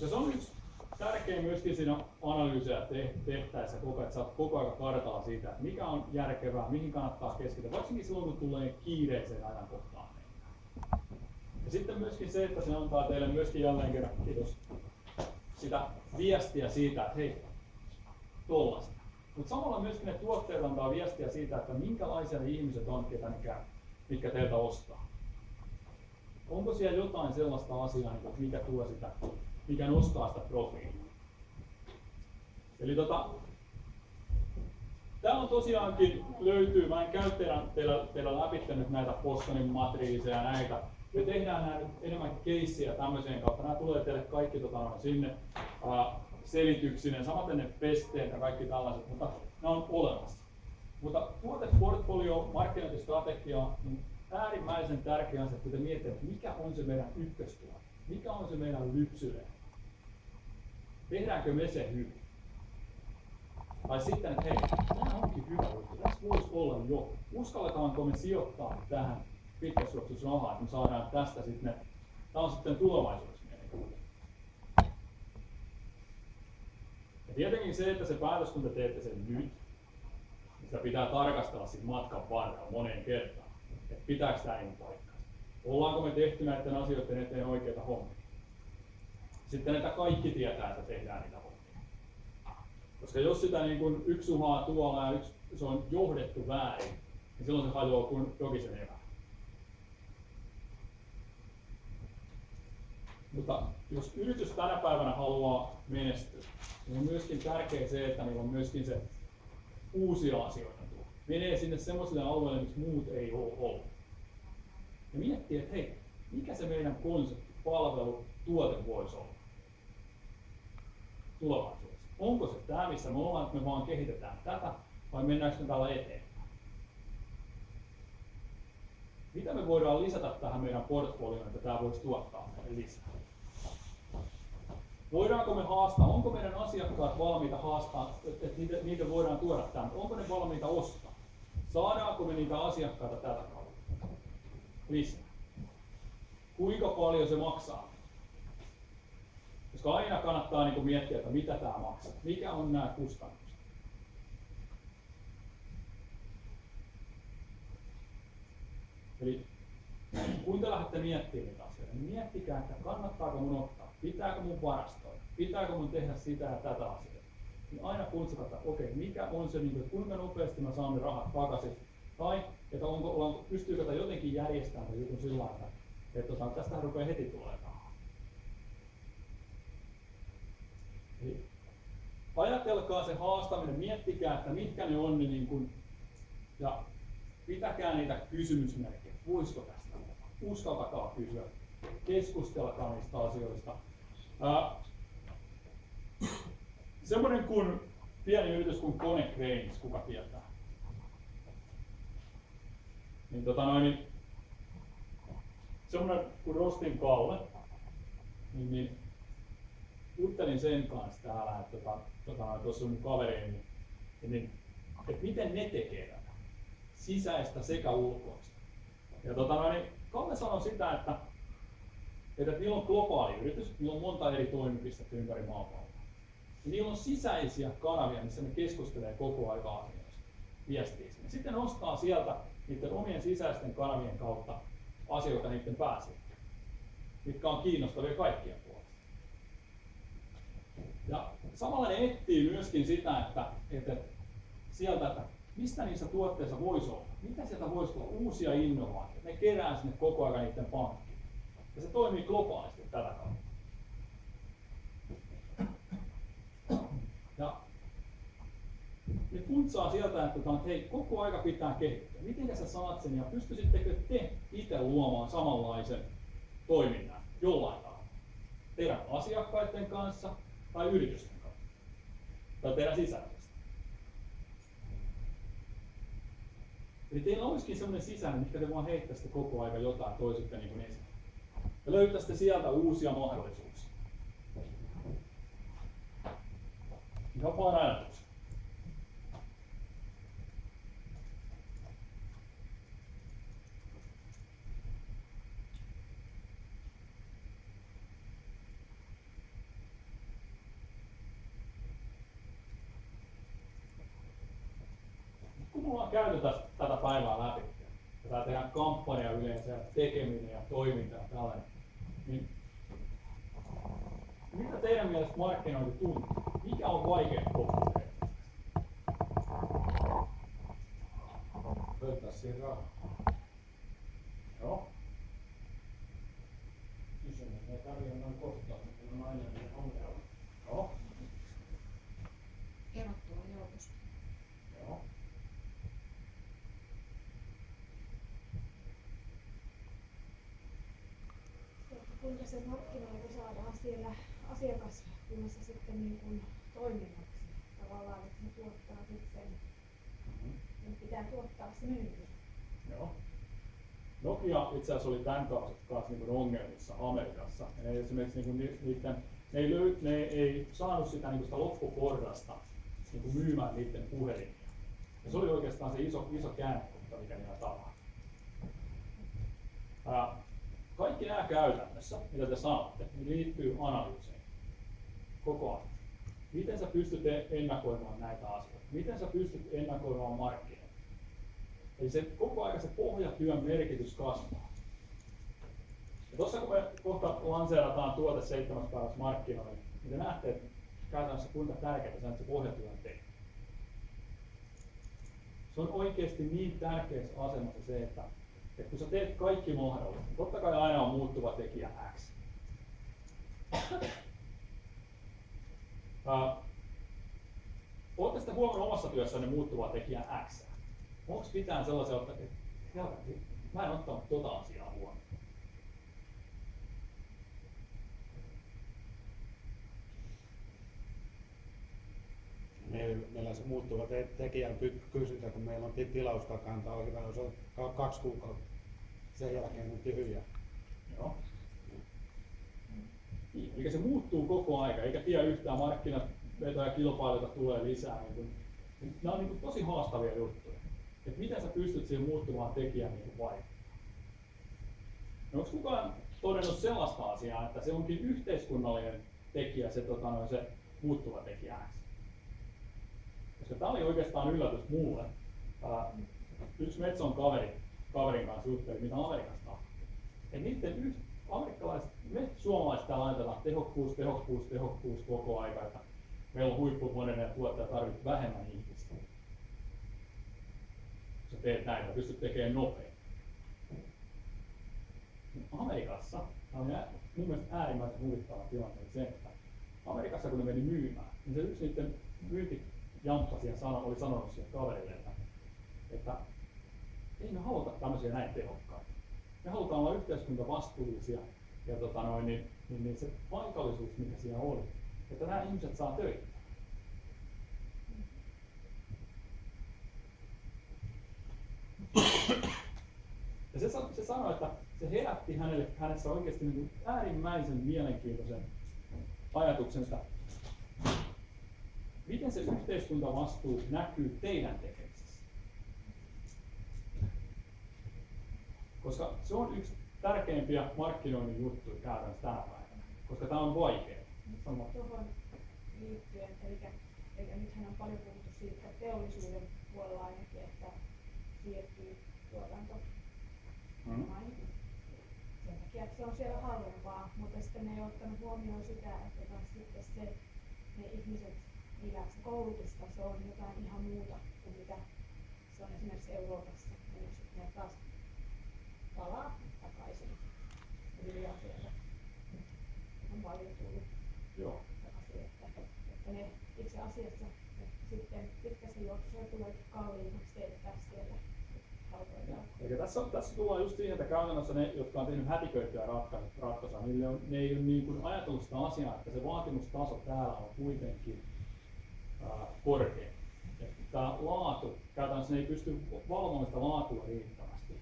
Koska se on yksi tärkeä myöskin siinä analyysiä tehtäessä, että saat koko ajan kartalla siitä, että mikä on järkevää, mihin kannattaa keskittyä, varsinkin silloin kun tulee kiireiseen ajankohtaan. Ja sitten myöskin se, että se antaa teille myöskin jälleen kerran, kiitos, sitä viestiä siitä, että hei, tollaista. Mutta samalla myöskin ne tuotteet antaa viestiä siitä, että minkälaisia ne ihmiset on, ketä ne käy, mitkä teiltä ostaa. Onko siellä jotain sellaista asiaa, mikä tuo sitä, mikä nostaa sitä profiilia? Eli täällä on tosiaankin löytyy, mä en käy teillä läpi nyt näitä Bostonin matriiseja ja näitä. Me tehdään nämä nyt enemmän keissiä tämmöiseen kautta. Nämä tulee teille kaikki sinne selityksineen, samaten ne pesteet ja kaikki tällaiset, mutta ne on olemassa. Mutta tuoteportfolio, markkinointistrategia on äärimmäisen tärkeä asia, kun te mietitte, että mikä on se meidän ykköstuote, mikä on se meidän lypsylehti. Tehdäänkö me se hyvin? Tai sitten, että hei, tämä onkin hyvä juttu, tässä voisi olla jo. Uskalletaanko me sijoittaa tähän pitkässä juoksussa rahaa, että me saadaan tästä sitten, tämä on sitten tulevaisuudessa meidän. Ja tietenkin se, että se päätös, kun te teette sen nyt, niin sitä pitää tarkastella sitten matkan varrella moneen kertaan, että pitääkö tämä ihan paikkaa. Ollaanko me tehty näiden asioiden eteen oikeita hommia. Sitten, että kaikki tietää, että tehdään niitä hommia. Koska jos sitä niin kun yksi uhaa tuolla ja se on johdettu väärin, niin silloin se hajoaa kuin jokisen evää. Mutta jos yritys tänä päivänä haluaa menestyä, niin on myöskin tärkeää se, että niillä on myöskin se uusia asioita tuo. Menee sinne semmoisille alueille, missä muut ei ole ollut. Ja miettii, että hei, mikä se meidän konsepti, palvelu, tuote voisi olla tulevaisuudessa. Onko se tämä, missä me ollaan, että me vaan kehitetään tätä, vai mennäänkö me täällä eteenpäin? Mitä me voidaan lisätä tähän meidän portfolioon, että tämä voisi tuottaa meille lisää? Voidaanko me haastaa, onko meidän asiakkaat valmiita haastaa, että niitä voidaan tuoda tänne? Onko ne valmiita ostaa? Saadaanko me niitä asiakkaita tätä kautta lisää? Kuinka paljon se maksaa? Koska aina kannattaa miettiä, että mitä tämä maksaa, mikä on nämä kustannukset. Eli kun te lähdette miettimään niitä asioita, niin miettikää, että kannattaako mun ottaa, pitääkö mun varastoida, pitääkö mun tehdä sitä ja tätä asiaa. Niin aina puntsata, että okei, mikä on se, että kuinka nopeasti mä saan ne rahat takaisin, tai että pystyykö tämä jotenkin järjestämään tämän jutun sillä tavalla, että tästähän rupeaa heti tulee rahaa. Eli ajatelkaa se haastaminen, miettikää, että mitkä ne on, ja pitäkää niitä kysymysmerkkejä, voisiko tästä olla. Uskaltakaa kysyä, keskustelkaa niistä asioista. Semmoinen kuin pieni yritys kuin Konecranes, kuka tietää. Semmoinen kuin Rostin Kalle, niin juttelin sen kanssa täällä, että tuossa on mun kaveri, että miten ne tekee tätä, sisäistä sekä ulkoista. Ja Kalle sanoi sitä, että niillä on globaali yritys, niillä on monta eri toimipistettä ympäri maapalloa. Ja niillä on sisäisiä kanavia, missä ne keskustelee koko ajan asioista, viestii sinne. Sitten ostaa sieltä niiden omien sisäisten kanavien kautta asioita niiden pääsiäistä, mitkä on kiinnostavia kaikkien puolesta. Ja samalla ne etsii myöskin sitä, että mistä niissä tuotteissa voisi olla, mitä sieltä voisi olla uusia innovaatioita. Ne kerää sinne koko ajan niiden pankkiin. Ja se toimii globaalisti tätä kautta. Ja ne puntsaa sieltä, että hei, koko aika pitää kehittää. Miten sä saat sen ja pystyisittekö te itse luomaan samanlaisen toiminnan jollain tavalla? Teidän asiakkaiden kanssa tai yritysten kanssa? Tai teidän sisällöstä? Eli teillä olisikin sellainen sisään, mitkä te vaan heittäisitte koko ajan jotain toisitte esille. Ja löytäisitte sieltä uusia mahdollisuuksia. Ihan vaan ajatus. me vaan käytetään tätä päivää läpi, ja tää tehdään kampanja yleensä, ja tekeminen ja toiminta ja tällainen, niin mitä teidän mielestä markkinointi tuntuu? Mikä on vaikea kohta teille? Löytää siihen rahaa. Joo. Kysynnän ja tarjonnan kohtaaminen on aina ongelma. Joo. Erottua joukosta. Joo. Kuinka se markkinointi saadaan siellä asiakaskunnassa sitten niin kuin toiminnaksi tavallaan, että ne tuottaa sitten, ne pitää tuottaa se myynti. Joo. Nokia itse asiassa oli tämän kanssa niin ongelmissa Amerikassa. Ja ne esimerkiksi niin ne ei saanut sitä, niin sitä loppuporrasta niin myymään niiden puhelimia. Ja se oli oikeastaan se iso käännekohta, mikä niillä tapahtui. Kaikki nämä käytännössä, mitä te sanotte, niin liittyy analyyseihin koko ajan. Miten sä pystyt ennakoimaan näitä asioita? Miten sä pystyt ennakoimaan markkinoita? Eli se koko ajan se pohjatyön merkitys kasvaa. Ja tuossa kun me kohta lanseerataan tuote 7 päivässä markkinoille, niin te näette, että käytännössä kuinka tärkeää se on, että se pohjatyö on tehty. Se on oikeasti niin tärkeässä asemassa se, että kun sä teet kaikki mahdollista, niin totta kai aina on muuttuva tekijä X. Olette sitten huomannut omassa työssänne muuttuvaa tekijä X? Onko mitään sellaisia, että mä en ottanut tota asiaa huomioon? Meillä se muuttuva tekijän kysyntä, kun meillä on tilauskakanta, on hyvä, jos on 2 kuukautta. Sen jälkeen on tyhjä. Joo. Eli se muuttuu koko aika, eikä tiedä yhtään markkinat vetoja ja kilpailijoita tulee lisää. Nämä on tosi haastavia juttuja. Et miten sä pystyt siihen muuttuvaan tekijään vaikuttamaan? No, onko kukaan todennut sellaista asiaa, että se onkin yhteiskunnallinen tekijä, se muuttuva tekijä X? Koska tämä oli oikeastaan yllätys mulle. Yksi Metson kaverin kanssa jutteli, mitä Amerikasta tapahtuu. Et niiden amerikkalaiset, me suomalaiset täällä laitetaan tehokkuus koko aika, että meillä on huippumoderneja tuotteja, tarvitsee vähemmän ihmistä. Sä teet näitä, pystyt tekemään nopeasti. Amerikassa, tämä on mun mielestä äärimmäisen huvittava tilanne se, että Amerikassa kun ne meni myymään, niin se yksi niiden myyntijamppa oli sanonut sille kaverille, että ei me haluta tämmöisiä näin tehokkaita. Me halutaan olla yhteiskuntavastuullisia ja niin se paikallisuus, mikä siinä oli, että nämä ihmiset saa töitä. Ja se sanoi, että se herätti hänessä oikeasti niin äärimmäisen mielenkiintoisen ajatuksen, että miten se yhteiskuntavastuu näkyy teidän tekemisessä. Koska se on yksi tärkeimpiä markkinoinnin juttuja käytännössä tänä päivänä, koska tämä on vaikeaa. Tuohon liittyen, eli nythän on paljon puhuttu siitä teollisuuden puolella ainakin, että siirtyy tuotanto maihin. Sen takia, että se on siellä halvempaa, mutta sitten ne ei ottanut huomioon sitä, että taas sitten ne ihmiset, niillä se koulutustaso on jotain ihan muuta kuin mitä se on esimerkiksi Euroopassa. Ja sitten ne taas palaa takaisin yliasialle. On paljon tullut takaisin, että ne itse asiassa sitten pitkässä juoksussa tulee kalliimmaksi teettää siellä halpoja. Eli tässä tullaan just siihen, että käytännössä ne, jotka on tehnyt hätiköityjä ratkaisuja, ne ei ole niin kuin ajatellut sitä asiaa, että se vaatimustaso täällä on kuitenkin korkea. Tämä laatu, käytännössä ne ei pysty valvomaan sitä laatua riittävästi.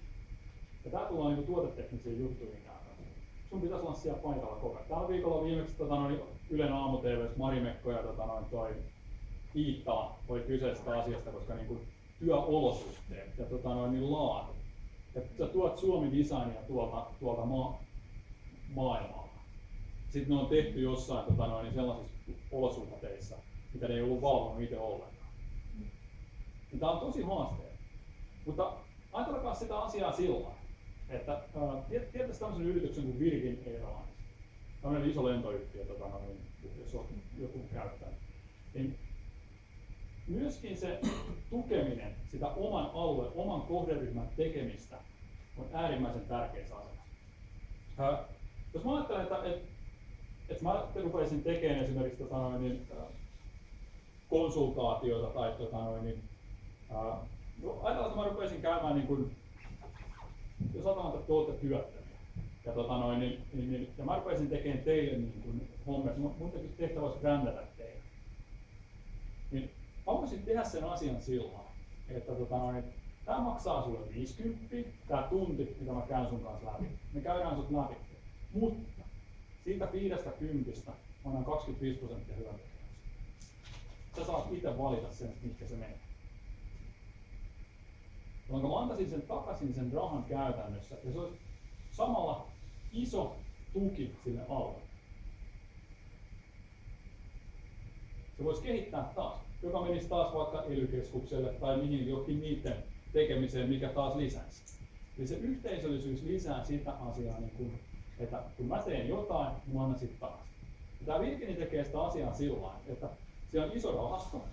Ja tämä tullaan niin tuoteteknisiin juttuihin käytännössä. Sun pitäisi olla siellä paikalla koko ajan. Tällä viikolla viimeksi Ylen aamu-tv:ssä Mari Mekko ja toi Iittala oli kyseisestä asiasta, koska niin työolosuhteet ja laatu. Ja sä tuot Suomi-designia tuolta maailmalta. Sitten ne on tehty jossain sellaisissa olosuhteissa, mitä ne ei ollut valvonut itse ollenkaan. Tämä on tosi haasteellista. Mutta ajatelkaa sitä asiaa sillä lailla, että tiedätkö tämmöisen yrityksen kuin Virgin Airlines, tämmöinen iso lentoyhtiö, jos on joku käyttää, niin myöskin se tukeminen, sitä oman alueen, oman kohderyhmän tekemistä on äärimmäisen tärkeässä asemassa. Jos mä ajattelen, että mä rupeisin tekemään esimerkiksi konsultaatioita tai ajatellaan, että mä rupeisin käymään, niin kun, jos ajatellaan, että te olette työttömiä, ja mä rupeisin tekemään teille niin hommia, mun tehtävä olisi brändätä teille. Niin mä voisin tehdä sen asian sillä että tämä maksaa sulle 50, tämä tunti, mitä mä käyn sun kanssa läpi. Me käydään sut läpi. Mutta siitä 50 mä annan 25% hyvän tekemistä. Sä saat itse valita sen, mitkä se menee. Jolloin mä antaisin sen takaisin sen rahan käytännössä, ja se olisi samalla iso tuki sille alueelle. Se voisi kehittää taas, joka menisi taas vaikka ELY-keskukselle tai mihin jokin niiden tekemiseen, mikä taas lisäisi. Eli se yhteisöllisyys lisää sitä asiaa, että kun mä teen jotain, niin mä annan sitten taas. Tämä Virgin tekee sitä asiaa sillä tavalla, että siellä on iso rahasto,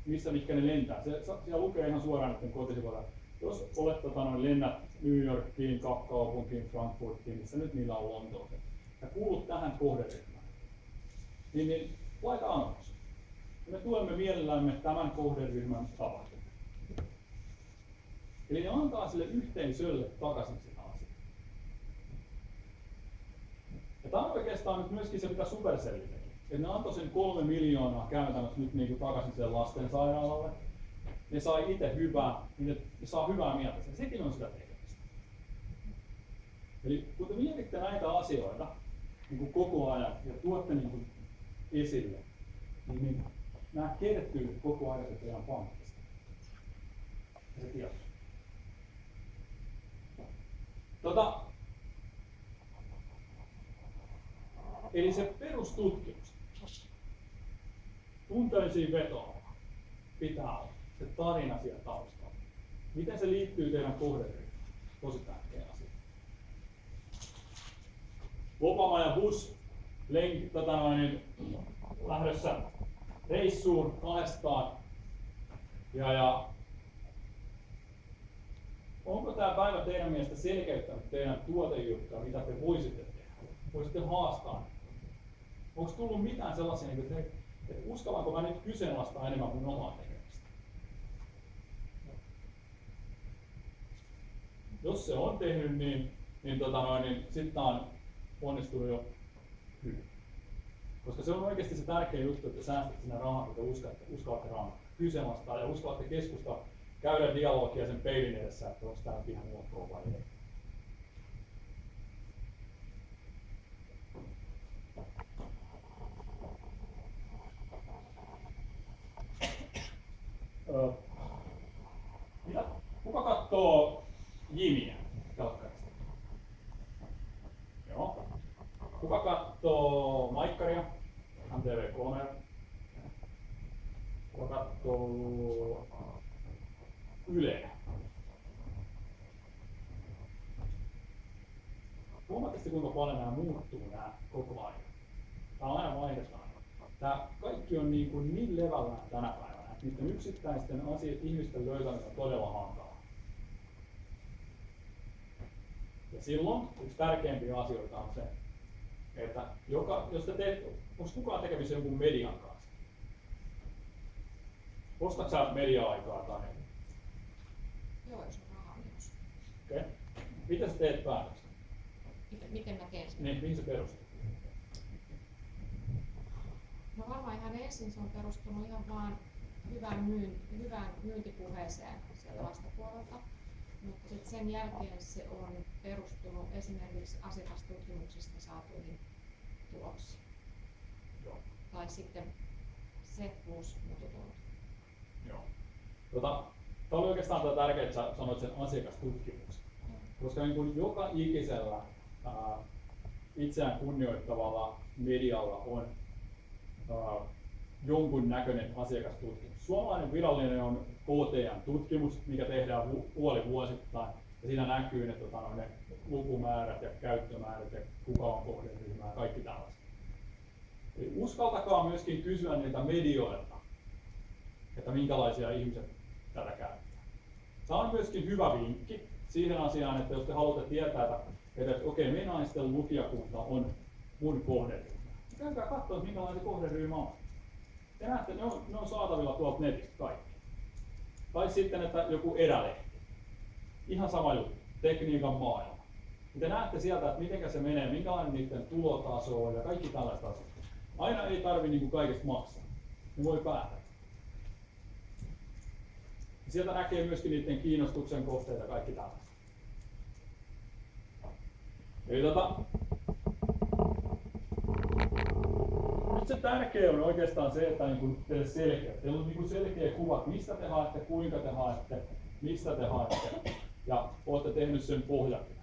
mitkä ne lentää. Siellä lukee ihan suoraan niiden kotisivuilla. Jos olet lennät New Yorkiin, kaupunkiin, Frankfurtiin, missä nyt niillä on Lontoossa, ja kuulut tähän kohderyhmään, niin laita anomus. Me tuemme mielellämme tämän kohderyhmän tapahtumia. Eli ne antaa sille yhteisölle takaisin sitä asiaa. Ja tämä on oikeastaan nyt myöskin se, mitä Supercell teki. Et ne antoi sen 3 miljoonaa käytännössä nyt niin takaisin sen lastensairaalalle. Ne sai itse hyvää, niin ne saa hyvää mieltä. Sekin on sitä tekemistä. Eli kun te mietitte näitä asioita niin koko ajan ja tuotte niin esille, niin nämä kertyy koko ajan teidän pankista. Ja se tieto. Eli se perustutkimus, tunteisiin vetoa pitää olla se tarina siellä taustalla. Miten se liittyy teidän kohderyhmään? Tosi tärkeä asia. Obama ja Bush lähdössä reissuun kahdestaan. Ja onko tämä päivä teidän mielestä selkeyttänyt teidän tuotejuttua, mitä te voisitte tehdä? Voisitte haastaa? Onko tullut mitään sellaisia, että uskallanko mä nyt kyseenalaistaa enemmän kuin omaa tekemistä? Jos se on tehnyt, niin sitten tämä on onnistunut jo hyvin. Koska se on oikeasti se tärkeä juttu, että säästät sinne rahaa, kun te uskallatte rahaa kyseenalaistaa ja uskallatte keskustaa, käydä dialogia sen peilin edessä, että onko tämä ihan ok vai ei. Kuka katsoo Jimiä telkkarista? Joo. Kuka katsoo Maikkaria? MTV3. Kuka katsoo Yleä? Huomaatte, kuinka paljon nämä muuttuu koko ajan. Tämä aina vaihdetaan. Tämä kaikki on niin levällään tänä päivänä, että niiden yksittäisten ihmisten löytäminen on todella hankalaa. Ja silloin yksi tärkeimpiä asioita on se, että jos te onko kukaan tekemisissä jonkun median kanssa? Ostatko sä media-aikaa tai? Joo, jos on rahaa myös. Okei. Miten sä teet päätöksen? Miten mä teen sen? Niin, mihin se perustuu? No varmaan ihan ensin se on perustunut ihan vaan hyvään myyntipuheeseen sieltä vastapuolelta. Mutta sitten sen jälkeen se on perustunut esimerkiksi asiakastutkimuksista saatuihin tuloksiin. Joo. Tai sitten se plus mututunut. Joo. Tämä oli oikeastaan tärkeää, että sä sanoit sen asiakastutkimuksen. Koska joka ikisellä itseään kunnioittavalla medialla on jonkun näköinen asiakastutkimus. Suomalainen virallinen on KTM-tutkimus, mikä tehdään puolivuosittain. Ja siinä näkyy ne lukumäärät ja käyttömäärät ja kuka on kohderyhmä ja kaikki tällaiset. Eli uskaltakaa myöskin kysyä niiltä medioilta, että minkälaisia ihmiset tätä käyttää. Tämä on myöskin hyvä vinkki siihen asiaan, että jos te haluatte tietää, että okei, me naisten lukijakunta on mun kohderyhmä. Käykää katsoa, minkälainen se kohderyhmä on. Te näette, ne on saatavilla tuolta netistä kaikki. Tai sitten, että joku erälehti. Ihan sama juttu, tekniikan maailma. Ja te näette sieltä, että miten se menee, minkälainen niiden tulotaso on ja kaikki tällaiset asiat. Aina ei tarvitse niin kaikesta maksaa. Ne voi päätellä. Ja sieltä näkee myöskin niiden kiinnostuksen kohteita ja kaikki tällaiset. Eli nyt se tärkeä on oikeastaan se, että niin teille selkeä. Teillä on niin selkeä kuva, mistä te haette, kuinka te haette, mistä te haette. Ja olette tehnyt sen pohjatyön.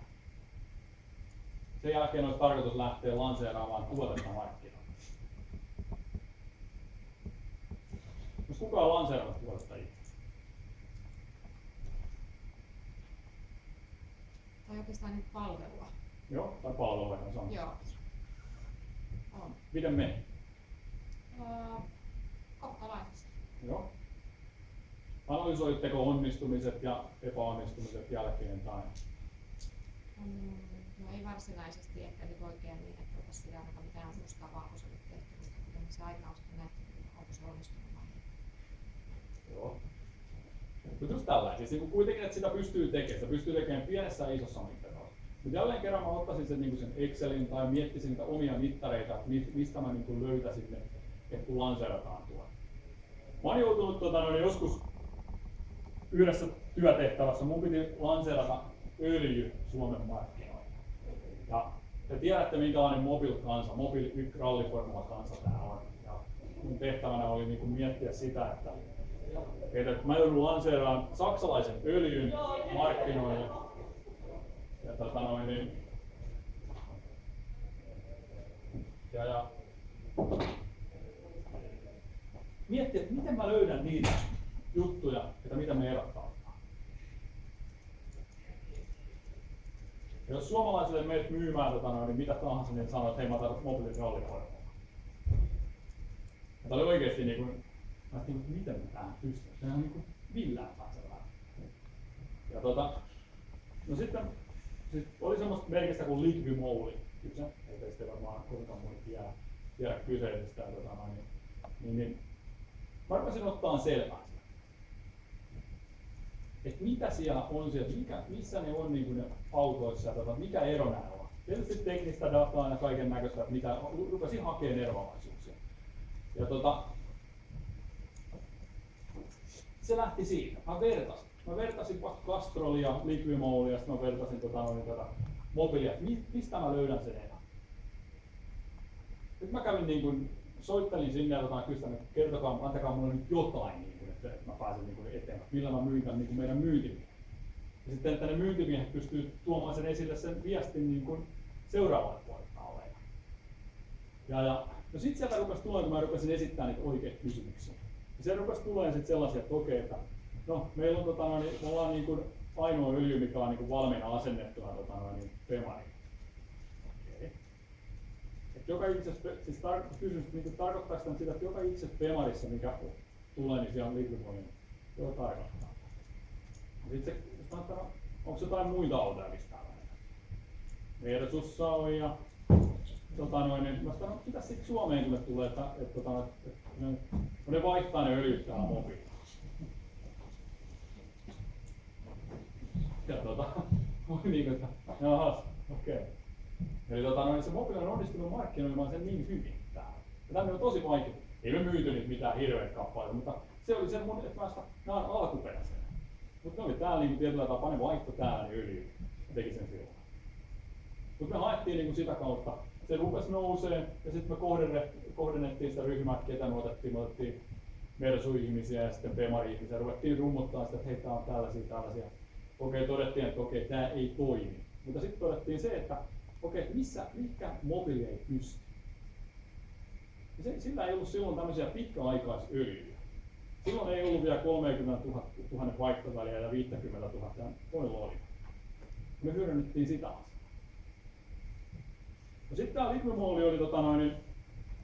Sen jälkeen olisi tarkoitus lähteä lanseeraamaan tuotetta markkinoille. Jos kukaan on lanseeraamassa tuotetta itse? Tai oikeastaan nyt palvelua. Joo, tai palvelua ihan sama. Joo. On. Miten meni? Kohtalaisesti. Joo. Analysoitteko onnistumiset ja epäonnistumiset jälkeen tai? No ei varsinaisesti ehkä nyt oikein niin, että oltaisiin sillä ainakaan mitään mustaa valkoiselle tehty, mutta kuten se aika on sitten nähty, niin onko se onnistunut vai ei. Joo. Mutta just tällainen, siis kuitenkin, että sitä pystyy tekemään pienessä ja isossa mittakaavassa. Mutta jälleen kerran mä ottaisin sen Excelin tai miettisin niitä omia mittareita, että mistä mä löytäisin ne, että kun lanseerataan tuolla. Mä oon joutunut joskus yhdessä työtehtävässä, mun piti lanseerata öljy Suomen markkinoille. Ja te tiedätte minkälainen Mobil ralliformula kansa tää on. Ja mun tehtävänä oli miettiä sitä, että mä joudun lanseeraamaan saksalaisen öljyn markkinoille. Ja miettiä, että miten mä löydän niitä juttuja, että mitä me erottaa. Jos suomalaisille menet myymään niin mitä tahansa, niin sanoo, että hei mä tarvitsen mobiiliralliformulaa. Ja tää oli oikeesti mä ajattelin, että miten mä tähän pystyn. Sehän on villään pääsevää. Ja no sitten oli semmoista merkistä kuin Liqui Moly. Kyllä se, ei teistä varmaan kuinka moni tiedä kyseisestä. Niin mä rupesin ottaa selvää. Että mitä siellä on siellä, missä ne on ne autoissa ja mikä ero näillä on. Tietysti teknistä dataa ja kaiken näköistä, että mitä rupesin hakemaan eroavaisuuksia. Ja se lähti siitä. Mä vertasin vaikka Castrolia, Liqui Molyä ja sitten mä vertasin tätä mobiilia, mistä mä löydän sen eron. Nyt mä kävin soittelin sinne ja kysyin, että kertokaa, antakaa mulle nyt jotain, että mä pääsen eteenpäin, millä mä myyn tämän meidän myyntimiehen. Ja sitten, että ne myyntimiehet pystyy tuomaan sen esille sen viestin seuraavalle puolelle. Ja sitten sieltä rupesi tulemaan, kun mä rupesin esittämään niitä oikeita kysymyksiä. Ja siellä rupesi tulemaan sitten sellaisia, että okei, että no, meillä on, me ollaan ainoa öljy, mikä on valmiina asennettuna Pemariin. Okay. Joka itse siis tarkoittaa sitä, että joka itse Pemarissa, mikä tulee, niin siellä on Liqui-Molyn, joka tarkoittaa. Sitten onko jotain muita autoja, mistä täällä on? Versussa on ja niin mä sanon, mitä sitten Suomeen kun tulee, että ne vaihtaa ne öljyt täällä mobiililla. Ja että jahas, okei. Eli se mobiili on onnistunut markkinoimaan sen niin hyvin täällä. Ja tänne on tosi vaikea. Ei me myyty niitä mitään hirveitä kappaleita, mutta se oli sen mun, että nämä on alkuperäisenä. Mutta ne oli täällä tietyllä tapaa, ne vaihto täällä niin öljyä ja teki sen silloin. Mutta me haettiin sitä kautta, se rupesi nousee ja sitten me kohdennettiin sitä ryhmää, ketä me otettiin Mersu-ihmisiä ja sitten Pemari-ihmisiä, ruvettiin rummuttaa sitä, että hei, tää on tällaisia. Okei, todettiin, että okei, tää ei toimi. Mutta sitten todettiin se, että okei, mikä mobiili ei pysty. Sillä ei ollut silloin tämmöisiä pitkäaikaisöljyjä. Silloin ei ollut vielä 30 000 vaihtoväliä ja 50 000 oil oli. Me hyödynnettiin sitä asiaa. No sitten tämä lignumoli oli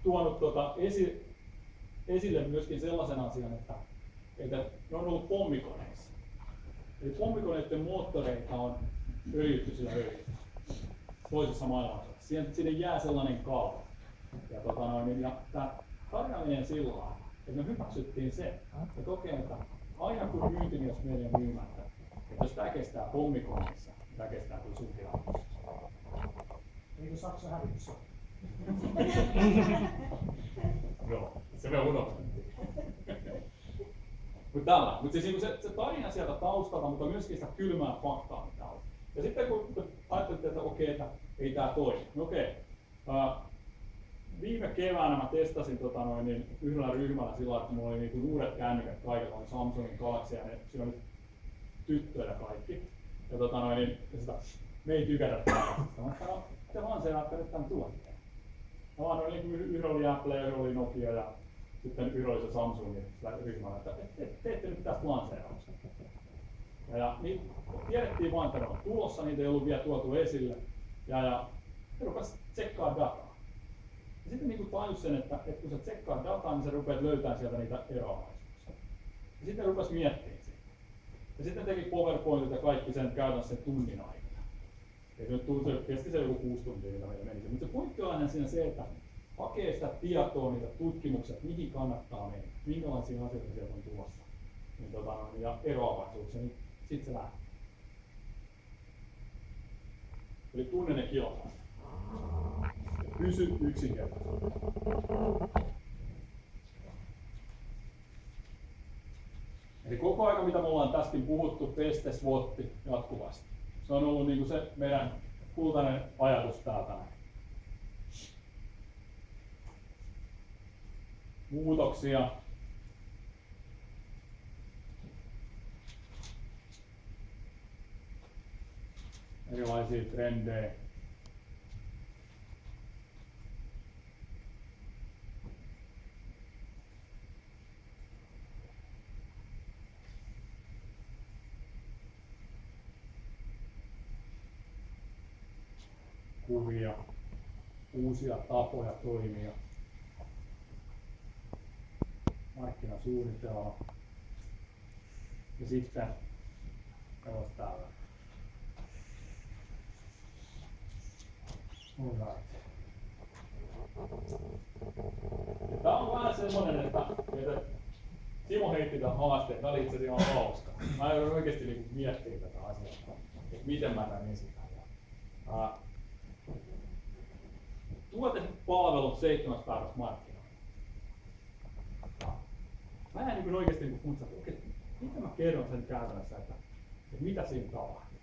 tuonut esille myöskin sellaisen asian, että ne on ollut pommikoneissa. Eli pommikoneiden moottoreita on öljytty sillä öljyllä toisessa maailmansodassa. Sinne jää sellainen kalvo. Ja tämä tarina menee sillä lailla, että me hyväksyttiin se, että okei, että aina kun myyntimies menee myymään, että jos tämä kestää pommikoneissa, niin tämä kestää kyllä sunkin. Niin kuin Saksan hävityssä. Joo, se me unohdettiin. Mutta siis se tarina sieltä taustalta, mutta myöskin sitä kylmää faktaa mitä on. Ja sitten kun ajattelitte, että okei, että ei tää toimi. No okei. Viime keväänä mä testasin yhdellä ryhmällä sillä että mulla oli niinku uudet kännykät kaikilla, oli Samsungin Galaxy ja siinä oli tyttöjä kaikki. Ja sitä, me ei tykätä tällaisesta. Mä sanoin, te vaan seuraatte nyt tämän tuotteen. Yhdellä oli Apple ja yhdellä oli Nokia ja sitten yhdellä oli se Samsungin ryhmällä, että teette nyt tästä lanseerauksen. Ja niin tiedettiin vaan, että ne on tulossa, niitä ei ollut vielä tuotu esille. Ja ne rupesi tsekkaa dataa. Ja sitten niin tajus sen, että kun sä tsekkaa dataa, niin sä rupeat löytämään sieltä niitä eroavaisuuksia. Ja sitten rupesi miettimään sitä. Ja sitten teki PowerPointit ja kaikki sen käytännössä sen tunnin aikana. Ja se kesti se joku 6 tuntia, mitä meillä meni. Mutta se pointti on aina siinä se, että hakee sitä tietoa, niitä tutkimuksia, mihin kannattaa mennä, minkälaisia asioita sieltä on tulossa. Ja eroavaisuuksia, niin sitten se lähtee. Eli tunne ne kilpailut. Pysy yksinkertaisesti. Eli koko ajan mitä me ollaan tässäkin puhuttu, teste, SWOT jatkuvasti. Se on ollut niinku se meidän kultainen ajatus täältä. Muutoksia. Erilaisia trendejä. Kuvia, uusia tapoja toimia, markkinasuunnitelma ja sitten tällaista täällä. Tää on vähän semmonen, että Simo heitti tämän haasteen, tää oli itse asiassa ihan hauska. Mä joudun oikeesti niinku miettimään tätä asiaa, että miten mä tän esitän. Tuotepalvelut 7 päivässä markkinoilla. Mä en niin oikeesti niin muista, että okei, mitä mä kerron sen käytännössä, että mitä siinä tapahtuu.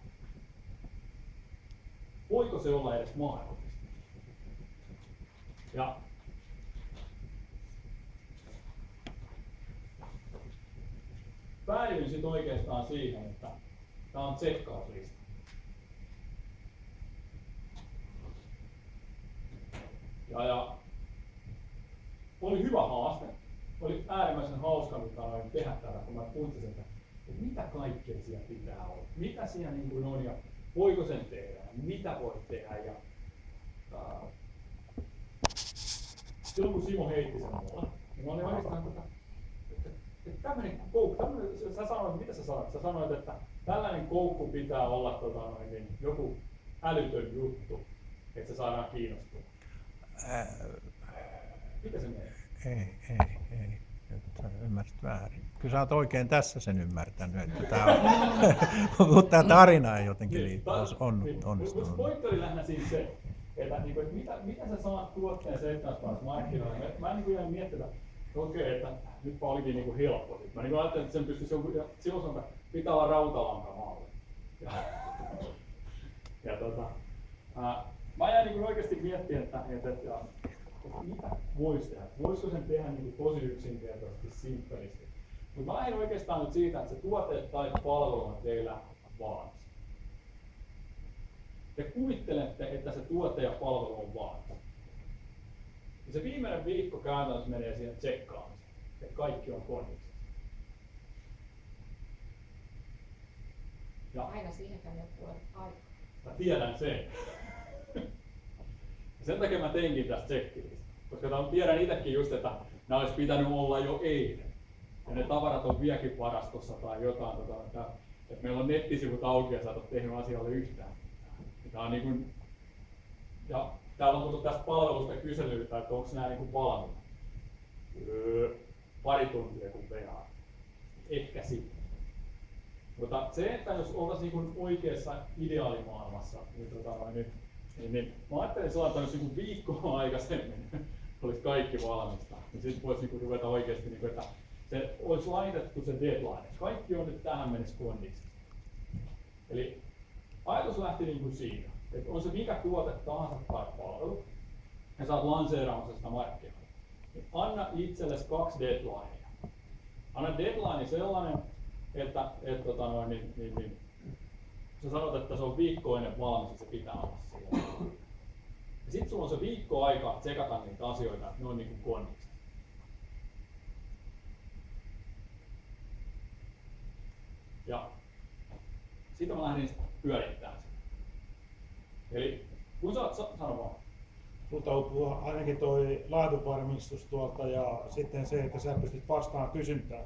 Voiko se olla edes mahdollista? Ja päädyin sitten oikeastaan siihen, että tää on tsekkauslista. Ja oli hyvä haaste. Oli äärimmäisen hauska tehdä tätä, kun mä punttisin, että mitä kaikkea siellä pitää olla. Mitä siinä niin kuin on ja voiko sen tehdä ja mitä voi tehdä. Ja, silloin kun Simo heitti sen mulle, niin mä olin oikeastaan, että tämmöinen koukku, sä sanoit, mitä sä sanoit? Sä sanoit, että tällainen koukku pitää olla joku älytön juttu, että se saadaan kiinnostua. Mitä se menee? Ei. Nyt sä ymmärsit väärin. Kyllä sä oot oikein tässä sen ymmärtänyt, että tää on, mutta tämä tarina ei jotenkin onnistunut. Pointti oli lähinnä siis se, että mitä sä saat tuotteen 7 päivässä markkinoilla. Mä en ihan miettinyt, että okei, että nytpä olikin helppo. Mä ajattelin, että sen pystyisi joku, ja silloin sanotaan, että pitää olla rautalankamalli. Mä jäin oikeasti miettimään, että mitä voisi tehdä. Voisiko sen tehdä tosi yksinkertaisesti, simppelisti. Mutta mä lähdin oikeastaan nyt siitä, että se tuote tai palvelu on teillä valmis. Te kuvittelette, että se tuote ja palvelu on valmis. Ja se viimeinen viikko käytännössä menee siihen tsekkaamiseen, että kaikki on kondiksessa. Ja Aina siihenkään ei ole aikaa. mä tiedän sen. Sen takia mä teinkin tästä tsekkilistä. Koska tiedän itsekin just, että nämä olisi pitänyt olla jo eilen. Ja ne tavarat on vieläkin varastossa tai jotain. Että meillä on nettisivut auki ja sä et ole tehnyt asialle yhtään. Tää on niin kuin, ja täällä on tullut tästä palvelusta kyselyitä, että onko nämä niin valmiina. Pari tuntia kun venaa. Ehkä sitten. Mutta se, että jos oltaisiin niin oikeassa ideaalimaailmassa, niin mä ajattelin sellainen, että jos viikkoa aikaisemmin olisi kaikki valmista, niin sitten voisi ruveta oikeasti, että se olisi laitettu se deadline. Kaikki on nyt tähän mennessä kondiksi. Eli ajatus lähti siitä, että on se mikä tuote tahansa tai palvelu, ja sä oot lanseeraamassa sitä markkinoilla. Niin anna itsellesi 2 deadlinea. Anna deadline sellainen, että sä sanot, että se on viikko ennen valmis, että se pitää olla siellä. Ja sit sulla on se viikko aikaa tsekata niitä asioita, että ne on niin kuin kondiksi. Ja siitä mä lähdin pyörittämään sitä. Eli kun sä oot sano vaan. Sulta on ainakin toi laatuvarmistus tuolta ja sitten se, että sä pystyt vastaan kysyntään.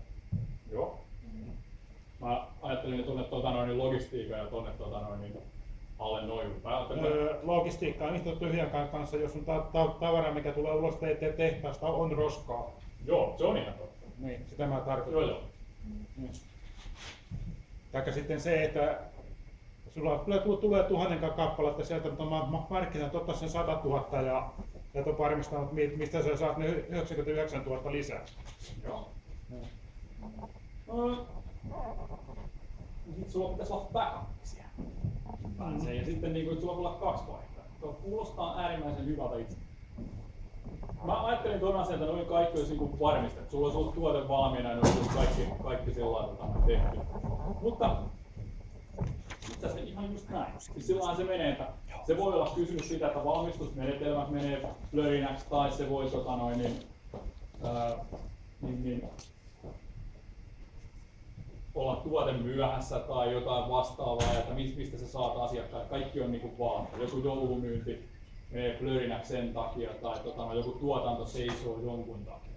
Joo. Mä ajattelin tuonne logistiikan ja tuonne alle noin. Logistiikka on yhtä tyhjän kanssa, jos on tavara, mikä tulee ulos tehtaasta, on roskaa. Joo, se on ihan totta. Niin, sitä mä tarkoitan. Joo. Taikka sitten se, että sulla tulee 1000 kappaletta sieltä, mutta markkinat ottaa sen 100 000 ja et on varmistanut, mistä sä saat ne 99 000 lisää. Joo. Sitten sulla pitäisi olla backupisia. Ja sitten sulla voi olla 2 vaihtoehtoa. Tuo kuulostaa äärimmäisen hyvältä itse. Mä ajattelin tuon asian, että noin kaikki olisi varmistettu. Sulla olisi ollut tuote valmiina ja ne olisi kaikki sellainen tehty. Mutta itse asiassa ihan just näin. Siis silloin se menee, että se voi olla kysymys siitä, että valmistusmenetelmät menee blörinäksi tai se voi olla tuote myöhässä tai jotain vastaavaa, että mistä sä saat asiakkaat. Kaikki on vaan joku joulumyynti menee blörinäksi sen takia tai joku tuotanto seisoo jonkun takia.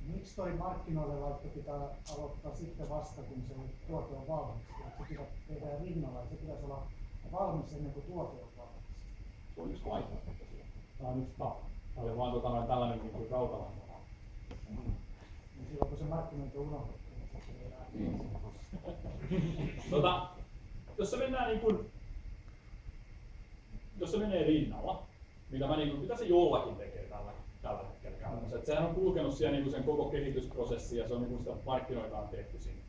Miksi toi markkinoille laitto pitää aloittaa sitten vasta, kun se tuote on valmis? Se pitää tehdä rinnalla, että se pitäisi olla valmis ennen kuin tuote on valmis. Se on yksi vaihtoehto. Tämä on yksi tapa. Tämä oli vaan tällainen rautalanka. Ja silloin kun se markkinointi on unohdettu, niin se tehdään. Jos se mennään jos se menee rinnalla, mitä se jollakin tekee tällä hetkellä käytännössä. Sehän on kulkenut siellä sen koko kehitysprosessin ja se on sitä markkinoitaan tehty sinne.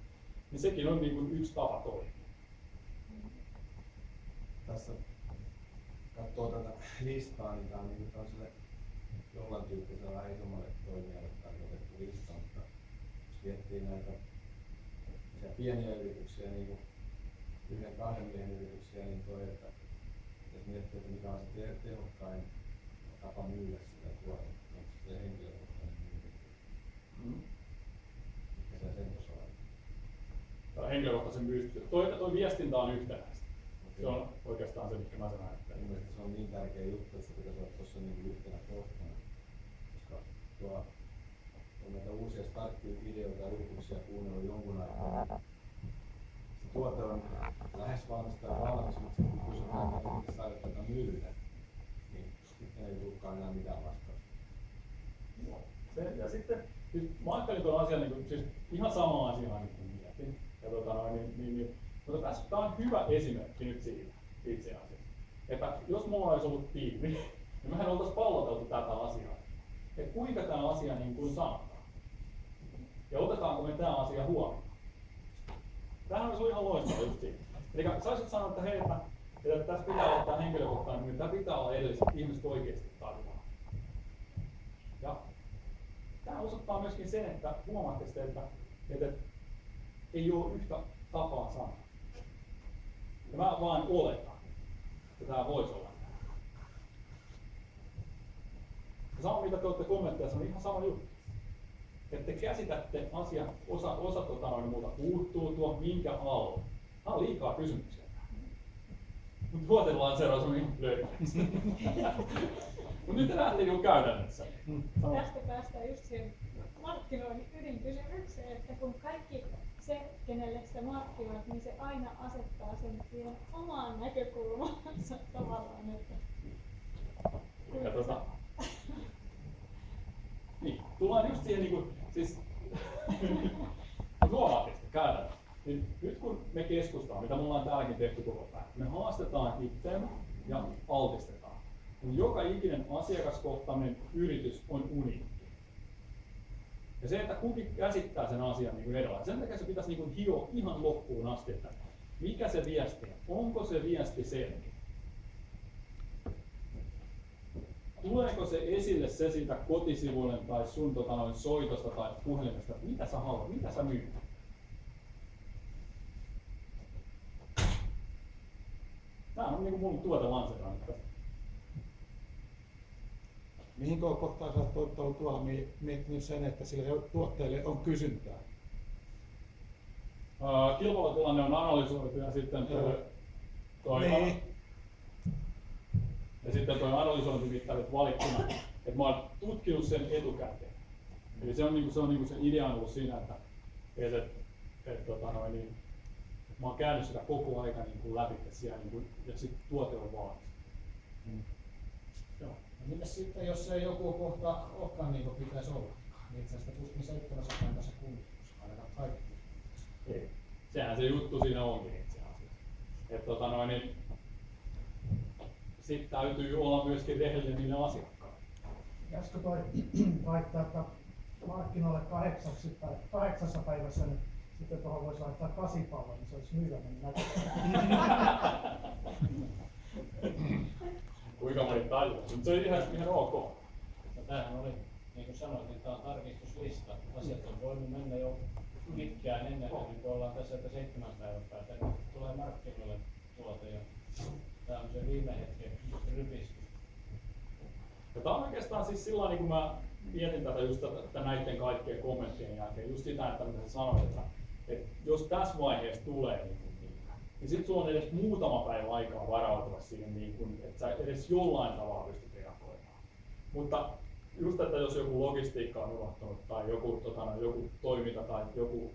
Niin sekin on yksi tapa toimia. Tässä katsoo tätä listaa, niin tämä on tällaiselle jollain tyyppisellä vähän isommalle toimijalle tarkoitettu lista, mutta jos miettii näitä pieniä yrityksiä, niin 1-2 miehen yrityksiä, niin toi, että jos miettii, että mikä on se tehokkain tapa myydä sitä tuotetta, niin se henkilökohtainen myynti. Mikä se sen tuossa on? Tämä henkilökohtaisen myynti. Toi viestintä on yhtenäistä. Se on oikeastaan se, mikä mä sen ajattelen. Mielestäni se on niin tärkeä juttu, että se pitäisi olla tuossa yhtenä kohtana. Koska on näitä uusia startti-ideoita ja yrityksiä kuunnellut jonkun aikaa. Se tuote on lähes valmista ja valmis, mutta sitten kun kysytään, että saada tätä myydä, niin sitten ei tulekaan enää mitään vastausta. Ja sitten siis mä ajattelin tuon asian siis ihan sama asiaa kuin mietin. Mutta tässä tämä on hyvä esimerkki nyt siitä itse asiassa. Että jos mulla olisi ollut tiimi, niin mehän oltaisiin palloteltu tätä asiaa. Että kuinka tämä asia niin kuin sanotaan. Ja otetaanko me tämä asia huomioon. Tämähän olisi ihan loistava just siitä. Eli sä olisit sanoa, että hei, että tässä pitää olla tämä henkilökohtainen, niin tämä pitää olla edellistä, että ihmiset oikeasti tarvitaan. Ja tämä osoittaa myöskin sen, että huomaatte sitten, että ei ole yhtä tapaa sanoa. Ja mä vaan oletan, että tämä voisi olla näin. sama mitä te olette kommentteja, se on ihan sama juttu. Että te käsitätte asian, osa muuta puuttuu tuo minkä alla. Nämä on liikaa kysymyksiä. Mutta tuotelanseeraus on ihan löydäksi. Mutta nyt te näette niin käytännössä. Tästä päästään just siihen markkinoinnin ydinkysymykseen, että kun kaikki se, kenelle sitä markkinoit, niin se aina asettaa sen siihen omaan näkökulmaansa tavallaan. Että niin, tullaan just siihen niinku, siis huomaatte sitä käytännössä. Niin nyt kun me keskustellaan, mitä me ollaan täälläkin tehty koko päivä, me haastetaan itseämme ja altistetaan. Niin joka ikinen asiakaskohtainen yritys on uniikki. Ja se, että kukin käsittää sen asian niin edellä, sen takia se pitäisi niin hioa ihan loppuun asti, että mikä se viesti on, onko se viesti selkeä. Tuleeko se esille se siitä kotisivuille tai sun soitosta tai puhelimesta, että mitä sä haluat, mitä sä myyt? Tämä on niin mun tuotelanseeraamista. Mihin kohtaan sä oot ollut tuolla miettinyt sen, että sille tuotteelle on kysyntää? Kilpailutilanne on analysoitu ja sitten niin. Ja sitten tuo analysointimittarit valittuna, että mä oon tutkinut sen etukäteen. Eli se on se idea on ollut siinä, että mä oon käynyt sitä koko aika läpi siellä ja sitten tuote on valmis. Joo. No mitäs sitten, jos ei joku kohta olekaan niin kuin pitäisi olla? Niin itse asiassa tuskin 700 päivässä kunnitus, ainakaan kaikki. Ei. Sehän se juttu siinä onkin itse asiassa. Sitten täytyy olla myöskin rehellinen niille asiakkaille. Pitäisikö toi laittaa markkinoille 8 päivässä, niin sitten tuohon voisi laittaa 8 palloa, niin se olisi myyväinen näkökulma. Kuinka moni tajua? Mutta se on ihan ok. No tämähän oli, niin kuin sanoit, niin tämä on tarkistuslista. Asiat on voinut mennä jo pitkään ennen kuin ollaan tässä, että 7 päivän päästä. Nyt tulee markkinoille tuote ja tämä on se viime hetken rypistys. Ja tämä on oikeastaan siis sillä niin kun mä mietin tätä just näiden kaikkien kommenttien jälkeen, just sitä, että mitä sä sanoit, että jos tässä vaiheessa tulee niin sitten sulla on edes muutama päivä aikaa varautua siihen, että sä edes jollain tavalla pystyt reagoimaan. Mutta just, että jos joku logistiikka on unohtunut tai joku toiminta tai joku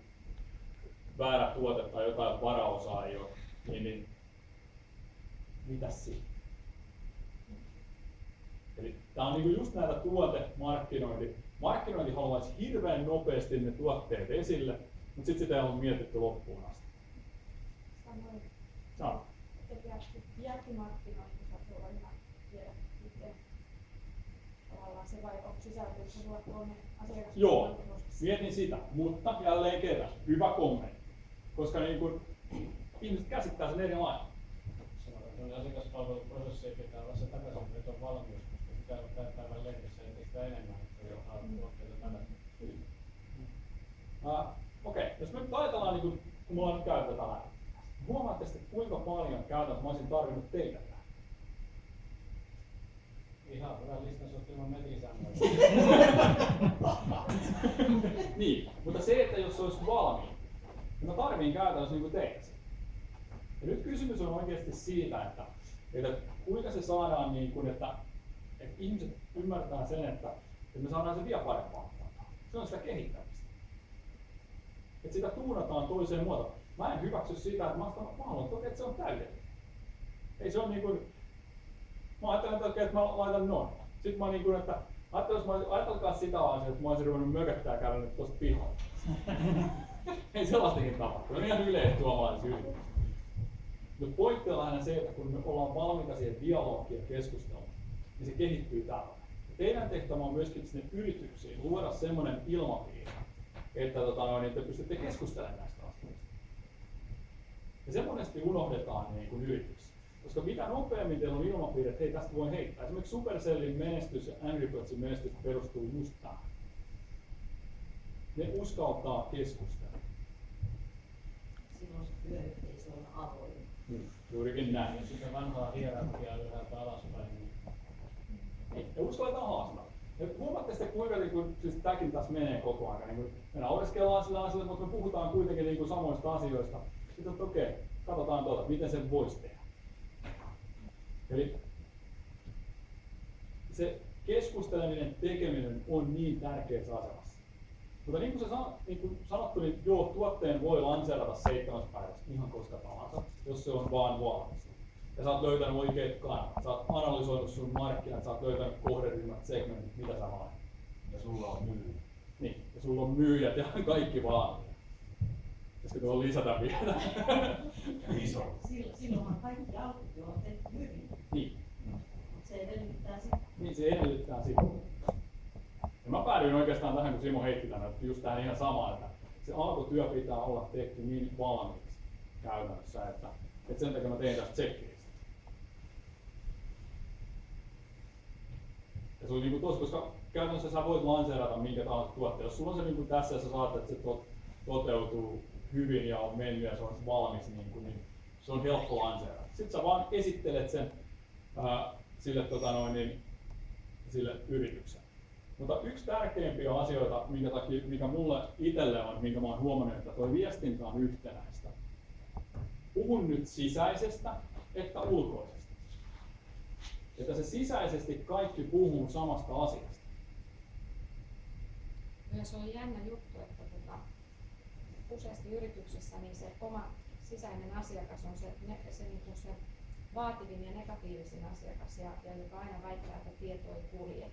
väärä tuote tai jotain varaosaa ei ole, niin mitäs siinä? Eli tää on just näitä tuotemarkkinointi. Markkinointi haluaisi hirveän nopeasti ne tuotteet esille, mutta sitten sitä ei ole mietitty loppuun asti. samoin No. jälkimarkkinointi saattaa olla ihan vielä itse tavallaan se, vai sisältyykö se tuonne asiakaspuolelle? Joo, mietin sitä, mutta jälleen kerran, hyvä kommentti. Koska ihmiset käsittää sen eri lailla. Sanotaan, että asiakaspalveluprosessi ei pitää olla se takaisinveton valmius, koska sitä on tämän päivän lehdessä entistä enemmän, että johtaa tuotteita takaisin. Okei, jos me nyt ajatellaan, kun me ollaan nyt käyty tätä läpi, huomaatte sitten kuinka paljon käytännössä mä olisin tarvinnut teitä tähän? Ihan hyvä listan sotimaan metisäännöllä. Niin, mutta se, että jos se olisi valmiin, niin mä tarviin käytännössä teitä sen. Ja nyt kysymys on oikeasti siitä, että kuinka se saadaan, että ihmiset ymmärtää sen, että me saadaan se vielä parempaa. Se on sitä kehittämistä. Että sitä tuunataan toiseen muotoon. Mä en hyväksy sitä, että mä haluan toki, että se on täydellinen. Ei se on mä ajattelen, että mä laitan noin. Sitten mä että ajatelkaa sitä asiaa, että mä olisin ruvennut mököttää käydä nyt tosta pihalla. Ei sellaistakin tapahtuu. Se on ihan yleistuomalainen syy. Mutta pointti on lähinnä se, että kun me ollaan valmiita siihen dialogiin ja keskusteluun, niin se kehittyy tällä. Teidän tehtävä on myöskin sinne yrityksiin luoda semmoinen ilmapiiri, että te pystytte keskustelemaan näistä asioista. Ja se monesti unohdetaan yrityksissä. Koska mitä nopeammin teillä on ilmapiiri, että hei, tästä voi heittää. Esimerkiksi Supercellin menestys ja Angry Birdsin menestys perustuu just tähän. Ne uskaltaa keskustella. Silloin se työyhteisö on avoin. Juurikin näin. Ja sitä vanhaa hierarkiaa ylhäältä alaspäin. Ja uskalletaan haastaa. Huomaatte sitten kuinka siis tämäkin tässä menee koko ajan. Niin me naureskellaan sillä asialla, mutta me puhutaan kuitenkin niin samoista asioista. Sitten okei, katsotaan miten sen voisi tehdä. Eli se keskusteleminen, tekeminen on niin tärkeässä asemassa. Mutta niin kuin sanottu, niin joo, tuotteen voi lanseerata 7 päivässä ihan koska tahansa, jos se on vaan valmis. Ja sä oot löytänyt oikeat kanavat, sä oot analysoinut sun markkinat, sä oot löytänyt kohderyhmät, segmentit, mitä sä haet. Ja sulla on myyjä. Niin, ja sulla on myyjät ja kaikki vaan. Pitäisikö tuohon lisätä vielä? Iso. Silloinhan kaikki alkutuotteet myydään. Niin. Se edellyttää sitä. Niin, se edellyttää sitä. Ja mä päädyin oikeastaan tähän, kun Simo heitti tänne, että just tähän ihan samaan, että se alkutyö pitää olla tehty niin valmiiksi käytännössä, että sen takia mä tein tästä checklista. Ja se oli niinku tossa, koska käytännössä sä voit lanseerata minkä tahansa tuotteen. Jos sulla on se niinku tässä ja sä saat, että se toteutuu hyvin ja on mennyt ja se on valmis, niin se on helppo lanseerata. Sitten sä vaan esittelet sen sille yritykselle. Mutta yksi tärkeimpiä asioita, mikä mulle itselle on, minkä mä oon huomannut, että tuo viestintä on yhtenäistä. Puhun nyt sisäisestä että ulkoisesta. Että se sisäisesti kaikki puhuu samasta asiasta. Myös on jännä juttu, että useasti yrityksessä niin se oma sisäinen asiakas on se vaativin ja negatiivisin asiakas, ja joka aina väittää, että tieto ei kulje.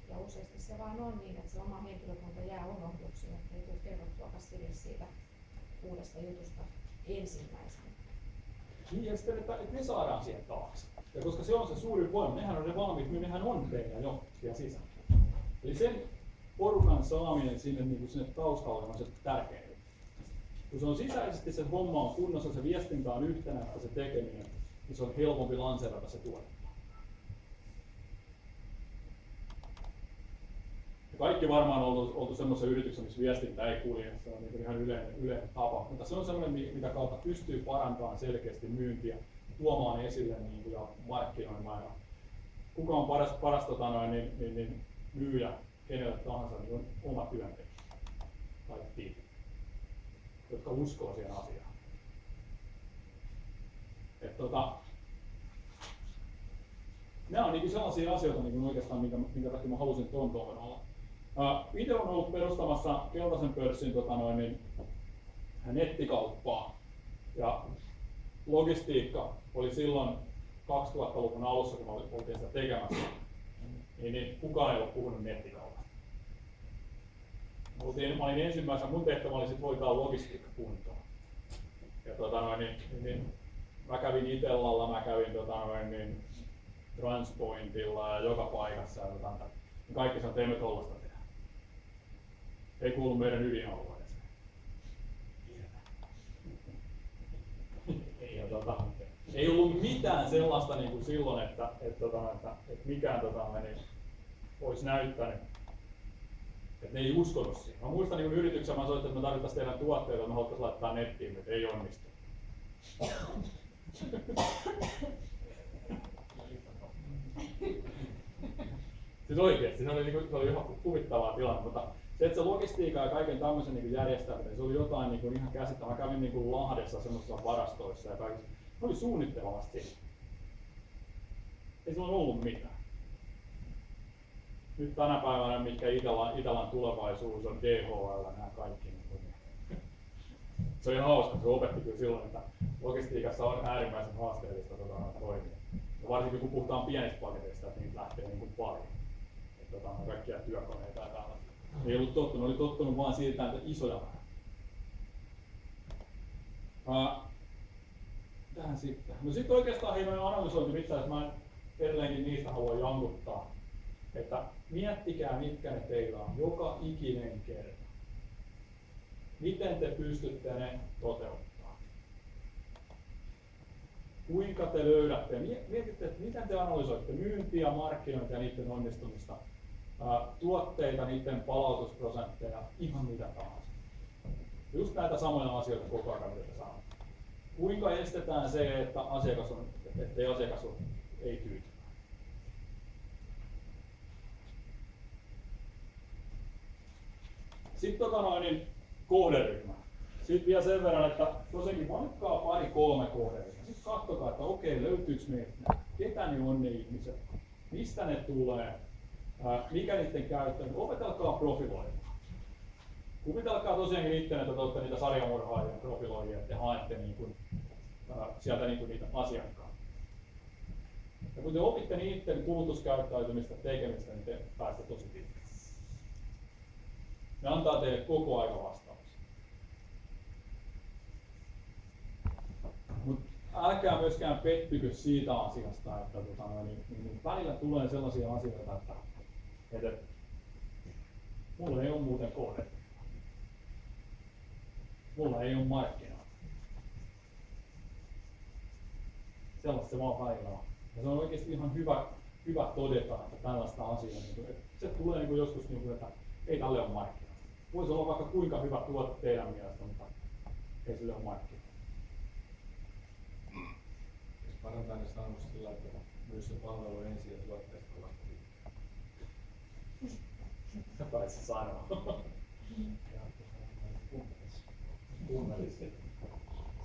Ja useasti se vaan on niin, että se oma henkilökunta jää unohduksiin, että ei tule kerrottuakaan sille siitä uudesta jutusta ensimmäisenä. Niin, ja sitten, että me saadaan siihen taakse. Ja koska se on se suuri voima, nehän on ne valmiit, niin nehän on teillä jo siellä sisällä. Eli sen porukan saaminen sinne taustalle on se tärkein. Kun se on sisäisesti, se homma on kunnossa, se viestintä on yhtenäistä, se tekeminen, niin se on helpompi lanseerata se tuote. Ja kaikki varmaan on oltu semmoisessa yrityksessä, missä viestintä ei kulje, se on niin ihan yleinen tapa. Mutta se on semmoinen, mitä kautta pystyy parantamaan selkeästi myyntiä, tuomaan esille ja markkinoimaan. Ja kuka on paras myyjä kenelle tahansa, niin on oma työntekijä tai tiimi, jotka uskoo siihen asiaan. Nämä on niin sellaisia asioita niin oikeastaan, minkä takia mä halusin tuon olla. Itse olen ollut perustamassa Keltaisen pörssin nettikauppaa. Ja logistiikka oli silloin 2000-luvun alussa, kun me oltiin sitä tekemässä, niin kukaan ei ollut puhunut nettikaupasta. Mä olin ensimmäisenä, mun tehtävä oli sit hoitaa logistiikka kuntoon. Ja mä kävin Itellalla, mä kävin Transpointilla ja joka paikassa. Ja kaikki sanoi, että ei me tollasta tehdä. Ei kuulu meidän ydinalueeseen. Ei ollut mitään sellaista niin kuin silloin, että mikään olisi näyttänyt, että ne ei uskonut siihen. Mä muistan niin yrityksen, mä soitin, että me tarvittaisiin teidän tuotteita, että me haluttaisiin laittaa nettiin, mutta ei onnistu. Siis oikeesti, se oli ihan huvittavaa tilanne, mutta se, että se logistiikka ja kaiken tämmöisen niin järjestäminen, se oli jotain niin ihan käsittämätöntä. Mä kävin niin Lahdessa semmoisissa varastoissa ja kaikissa. Ne oli suunnittelevasti. Ei sillä ollut mitään. Nyt tänä päivänä, mitkä Itellan tulevaisuus on DHL ja nämä kaikki. Se oli hauska, se opetti kyllä silloin, että logistiikassa on äärimmäisen haasteellista toimia. Ja varsinkin kun puhutaan pienistä paketeista, että niitä lähtee niin paljon. Että kaikkia työkoneita ja tällaisia. Ne ei ollut tottunut, oli tottunut vaan siitä, että isoja määrä. Tähän sitten. No sitten oikeastaan hienoinen analysointi, mitä mä edelleenkin niistä haluan jankuttaa. Että miettikää mitkä ne teillä on joka ikinen kerta. Miten te pystytte ne toteuttamaan? Kuinka te löydätte? Mietitte, että miten te analysoitte myyntiä, markkinointia ja niiden onnistumista, tuotteita, niiden palautusprosentteja, ihan mitä tahansa. Just näitä samoja asioita koko ajan, mitä te sanotte. Kuinka estetään se, että ettei asiakas ei tyytyväinen? Sitten niin kohderyhmä. Sitten vielä sen verran, että tosiaankin valitkaa 2-3 kohderyhmää. Sitten katsokaa, että okei, löytyykö meitä, ketä ne on ne ihmiset, mistä ne tulee, mikä niiden käyttö, opetelkaa profiloimaan. Kuvitelkaa tosiaankin itse, että te olette niitä sarjamurhaajia, profiloijia, että te haette niin kuin, sieltä niin kuin niitä asiakkaita. Ja kun te opitte niiden kulutuskäyttäytymistä tekemistä, niin te pääsette tosi pitkälle. Ne antaa teille koko aika vastauksia. Mutta älkää myöskään pettykö siitä asiasta, että niin välillä tulee sellaisia asioita, että mulla ei ole muuten kohde. Mulla ei ole markkinaa. Sellaista se vaan välillä on. Ja se on oikeasti ihan hyvä todeta, että tällaista asiaa, että se tulee niin kuin joskus, niin kuin, että ei tälle ole markkinaa. Voisi olla vaikka kuinka hyvä tuote teidän mielestä, mutta ei sille ole markkinaa. Jos parantaa ne sanomus sillä, että myös se palvelu ensin ja tuotteesta kovasti. Kai se sanoo. Kummelissa.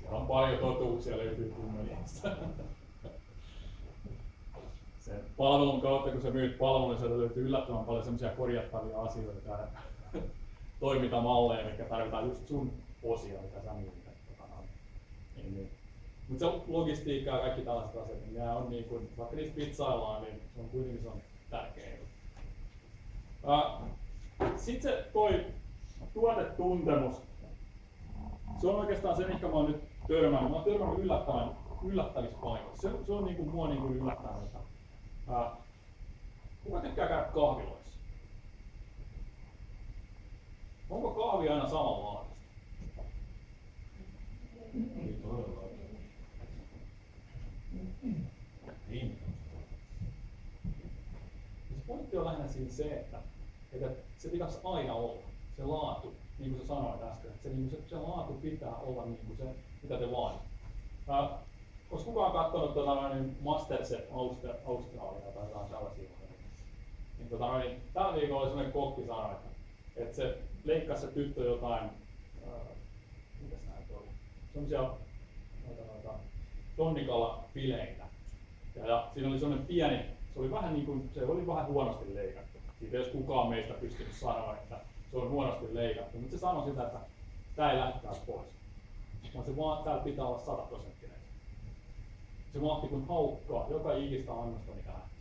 Siellä on paljon totuuksia löytyy kummelista. Sen palvelun kautta, kun sä myyt palvelun, niin sieltä löytyy yllättävän paljon semmoisia korjattavia asioita ja toimintamalleja, mitkä tarvitaan just sun osia, mitä sä myyt. Niin. Mutta se logistiikka ja kaikki tällaiset asiat, niin nämä on niin kuin, vaikka niistä pizzaillaan, niin se on kuitenkin tärkeä. Sitten se toi tuotetuntemus. Se on oikeastaan se, mikä mä oon nyt törmännyt. Mä oon törmännyt yllättävissä paikoissa. Se on niinku mua niinku yllättänyt. Kuka tykkää käydä kahviloissa? Onko kahvi aina samanlaatuista? Ei todella. Se pointti on lähinnä siinä se, että se pitäisi aina olla, se laatu, niin kuin sä sanoit äsken, että se laatu pitää olla niin kuin se, mitä te vaaditte. Olis kukaan katsonut Masterchef Australia tai jotain tällaisia? Niin, tällä viikolla oli sellainen kokki sanoi, että se leikkasi se tyttö jotain, mitäs näitä oli, semmosia tonnikala-fileitä. Ja siinä oli sellainen pieni, se oli vähän huonosti leikattu. Siitä ei olisi kukaan meistä pystynyt sanoa, että se on huonosti leikattu, mutta se sanoi sitä, että tämä ei lähde täältä pois. Vaan se vaan täällä pitää olla 100%. Se mahti kun haukkaa joka ikistä annosta, mikä lähti.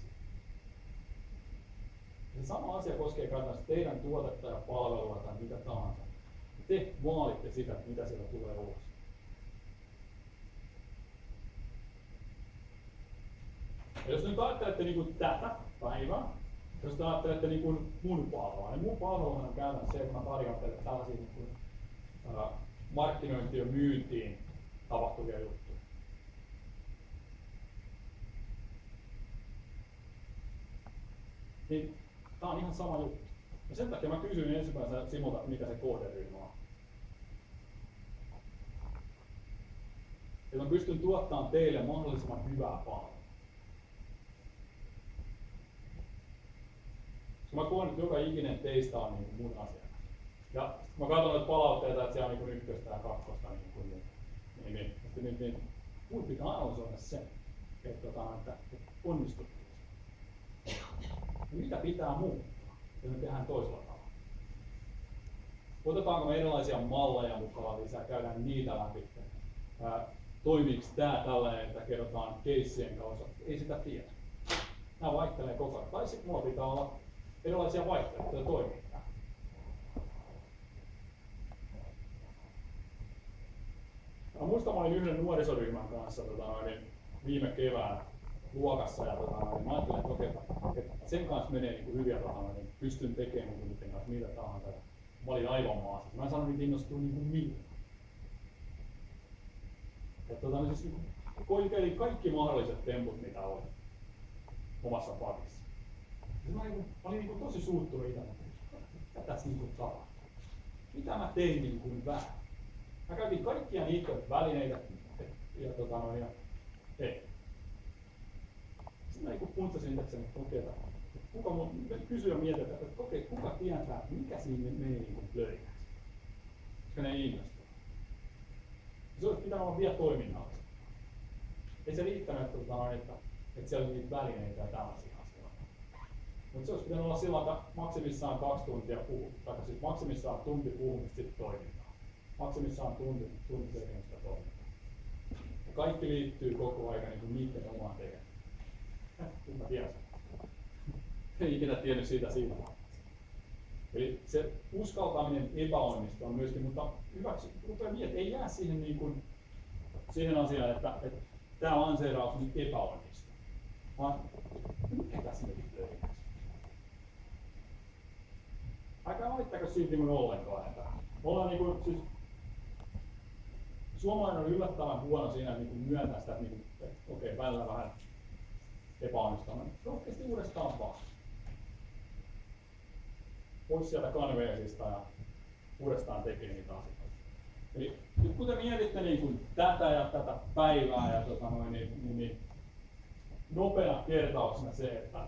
Se sama asia koskee käytännössä teidän tuotetta ja palvelua tai mitä tahansa. Te vaalitte sitä, mitä sieltä tulee ulos. Ja jos nyt ajattelette niin kuin tätä päivää, jos te ajattelette niin kuin mun palvelua, niin mun palveluhan on käytännössä se, että mä tarjoan teille tällaisia niin kuin, markkinointiin ja myyntiin tapahtuvia juttuja. Niin tää on ihan sama juttu. Ja sen takia mä kysyin ensimmäisenä Simolta, mikä se kohderyhmä on. Että mä pystyn tuottamaan teille mahdollisimman hyvää palvelua. Mä koen, että joka ikinen teistä on niin mun asiakas. Ja mä katson noita palautteita, että siellä on niin ykköstä ja kakkosta. Niin mun pitää analysoida sen, että onnistuttiin. Mitä pitää muuttaa, jos me tehdään toisella tavalla? Otetaanko me erilaisia malleja mukaan lisää, käydään niitä läpi. Toimiiko tämä tällainen, että kerrotaan keissien kautta? Ei sitä tiedä. Nämä vaihtelee koko ajan. Tai sitten mulla pitää olla erilaisia vaihtoehtoja toimintaa. Mä muistan, mä olin yhden nuorisoryhmän kanssa viime keväänä luokassa ja mä ajattelin, että okei, että sen kanssa menee niin hyvin ja pystyn tekemään niiden kanssa mitä tahansa. Mä olin aivan maassa. Mä en saanut niitä innostua niin millään. Siis koikeilin kaikki mahdolliset temput, mitä oli omassa pakissa. Mä olin niin tosi suuttunut itse, mitä tässä niin tapahtuu. Mitä mä tein niin väärin? Mä käytin kaikkia niitä välineitä ja ei. Sitten mä puntsasin itsekseni, että okei, kuka mun kysyä mietitään, että okei, kuka tietää, että mikä siinä meni niin löydäksi, koska ne innostuu. Se olisi pitänyt olla vielä toiminnallista. Ei se riittänyt, että siellä oli niitä välineitä ja tällaisia asioita. Mutta se olisi pitänyt olla silloin, että maksimissaan 2 tuntia tai siis maksimissaan tunti puhumista sitten toimintaa. Maksimissaan tunti tekemistä toimintaa. Ja kaikki liittyy koko ajan niin niiden omaan tekemiseen. Kuinka tiedän? Ei ikinä tiennyt siitä. Eli se uskaltaminen epäonnistua on myöskin, mutta hyväksi, että ei jää siihen, niin kuin, siihen asiaan, että tämä lanseeraus nyt epäonnistuu. Vaan mikä tässä nyt löytyy? Älkää valittaako siitä niin ollenkaan. Että ollaan niin kuin, siis, suomalainen on yllättävän huono siinä niin myöntää sitä, että niin okei, välillä vähän epäonnistuminen. Rohkeasti uudestaan vaan. Pois sieltä kanveesista ja uudestaan tekee niitä asioita. Eli nyt kun te mietitte niin kuin tätä ja tätä päivää ja niin nopea kertauksena se, että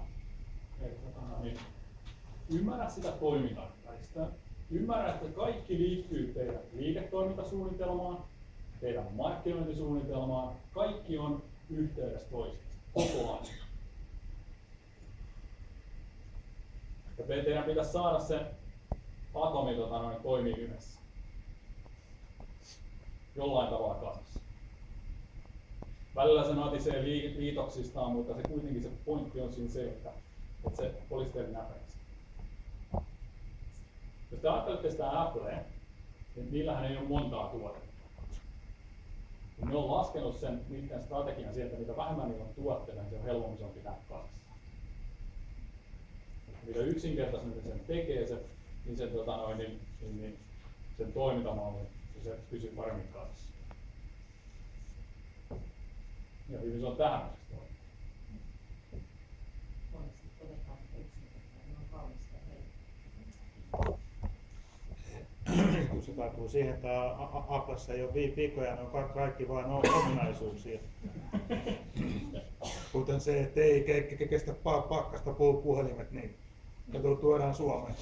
ymmärrä sitä toimintaympäristöä. Ymmärrä, että kaikki liittyy teidän liiketoimintasuunnitelmaan, teidän markkinointisuunnitelmaan. Kaikki on yhteydessä toisiinsa koko ajan. Ja teidän pitäisi saada se atomi toimii yhdessä. Jollain tavalla kasassa. Välillä se natisee liitoksistaan, mutta se kuitenkin se pointti on siinä se, että se polysteeri näpäisi. Jos te ajattelette sitä Applea, niin niillähän ei ole montaa tuotetta. Ne on laskenut sen niiden strategian sieltä, mitä vähemmän niillä on tuotteita, niin se on helpommin se on pitää kasassa. Mitä yksinkertaisemmin sen tekee, niin sen toimintamalli, se pysyy paremmin kasassa. Ja hyvin se on tähän mennessä toiminut. Monesti todetaan, että yksinkertainen on kaunista Se taipuu siihen, että Applessa ei ole viikkoja, ne on kaikki vain ominaisuuksia. Kuten se, että ei kestä pakkasta puhelimet, niin ne tuodaan Suomeen.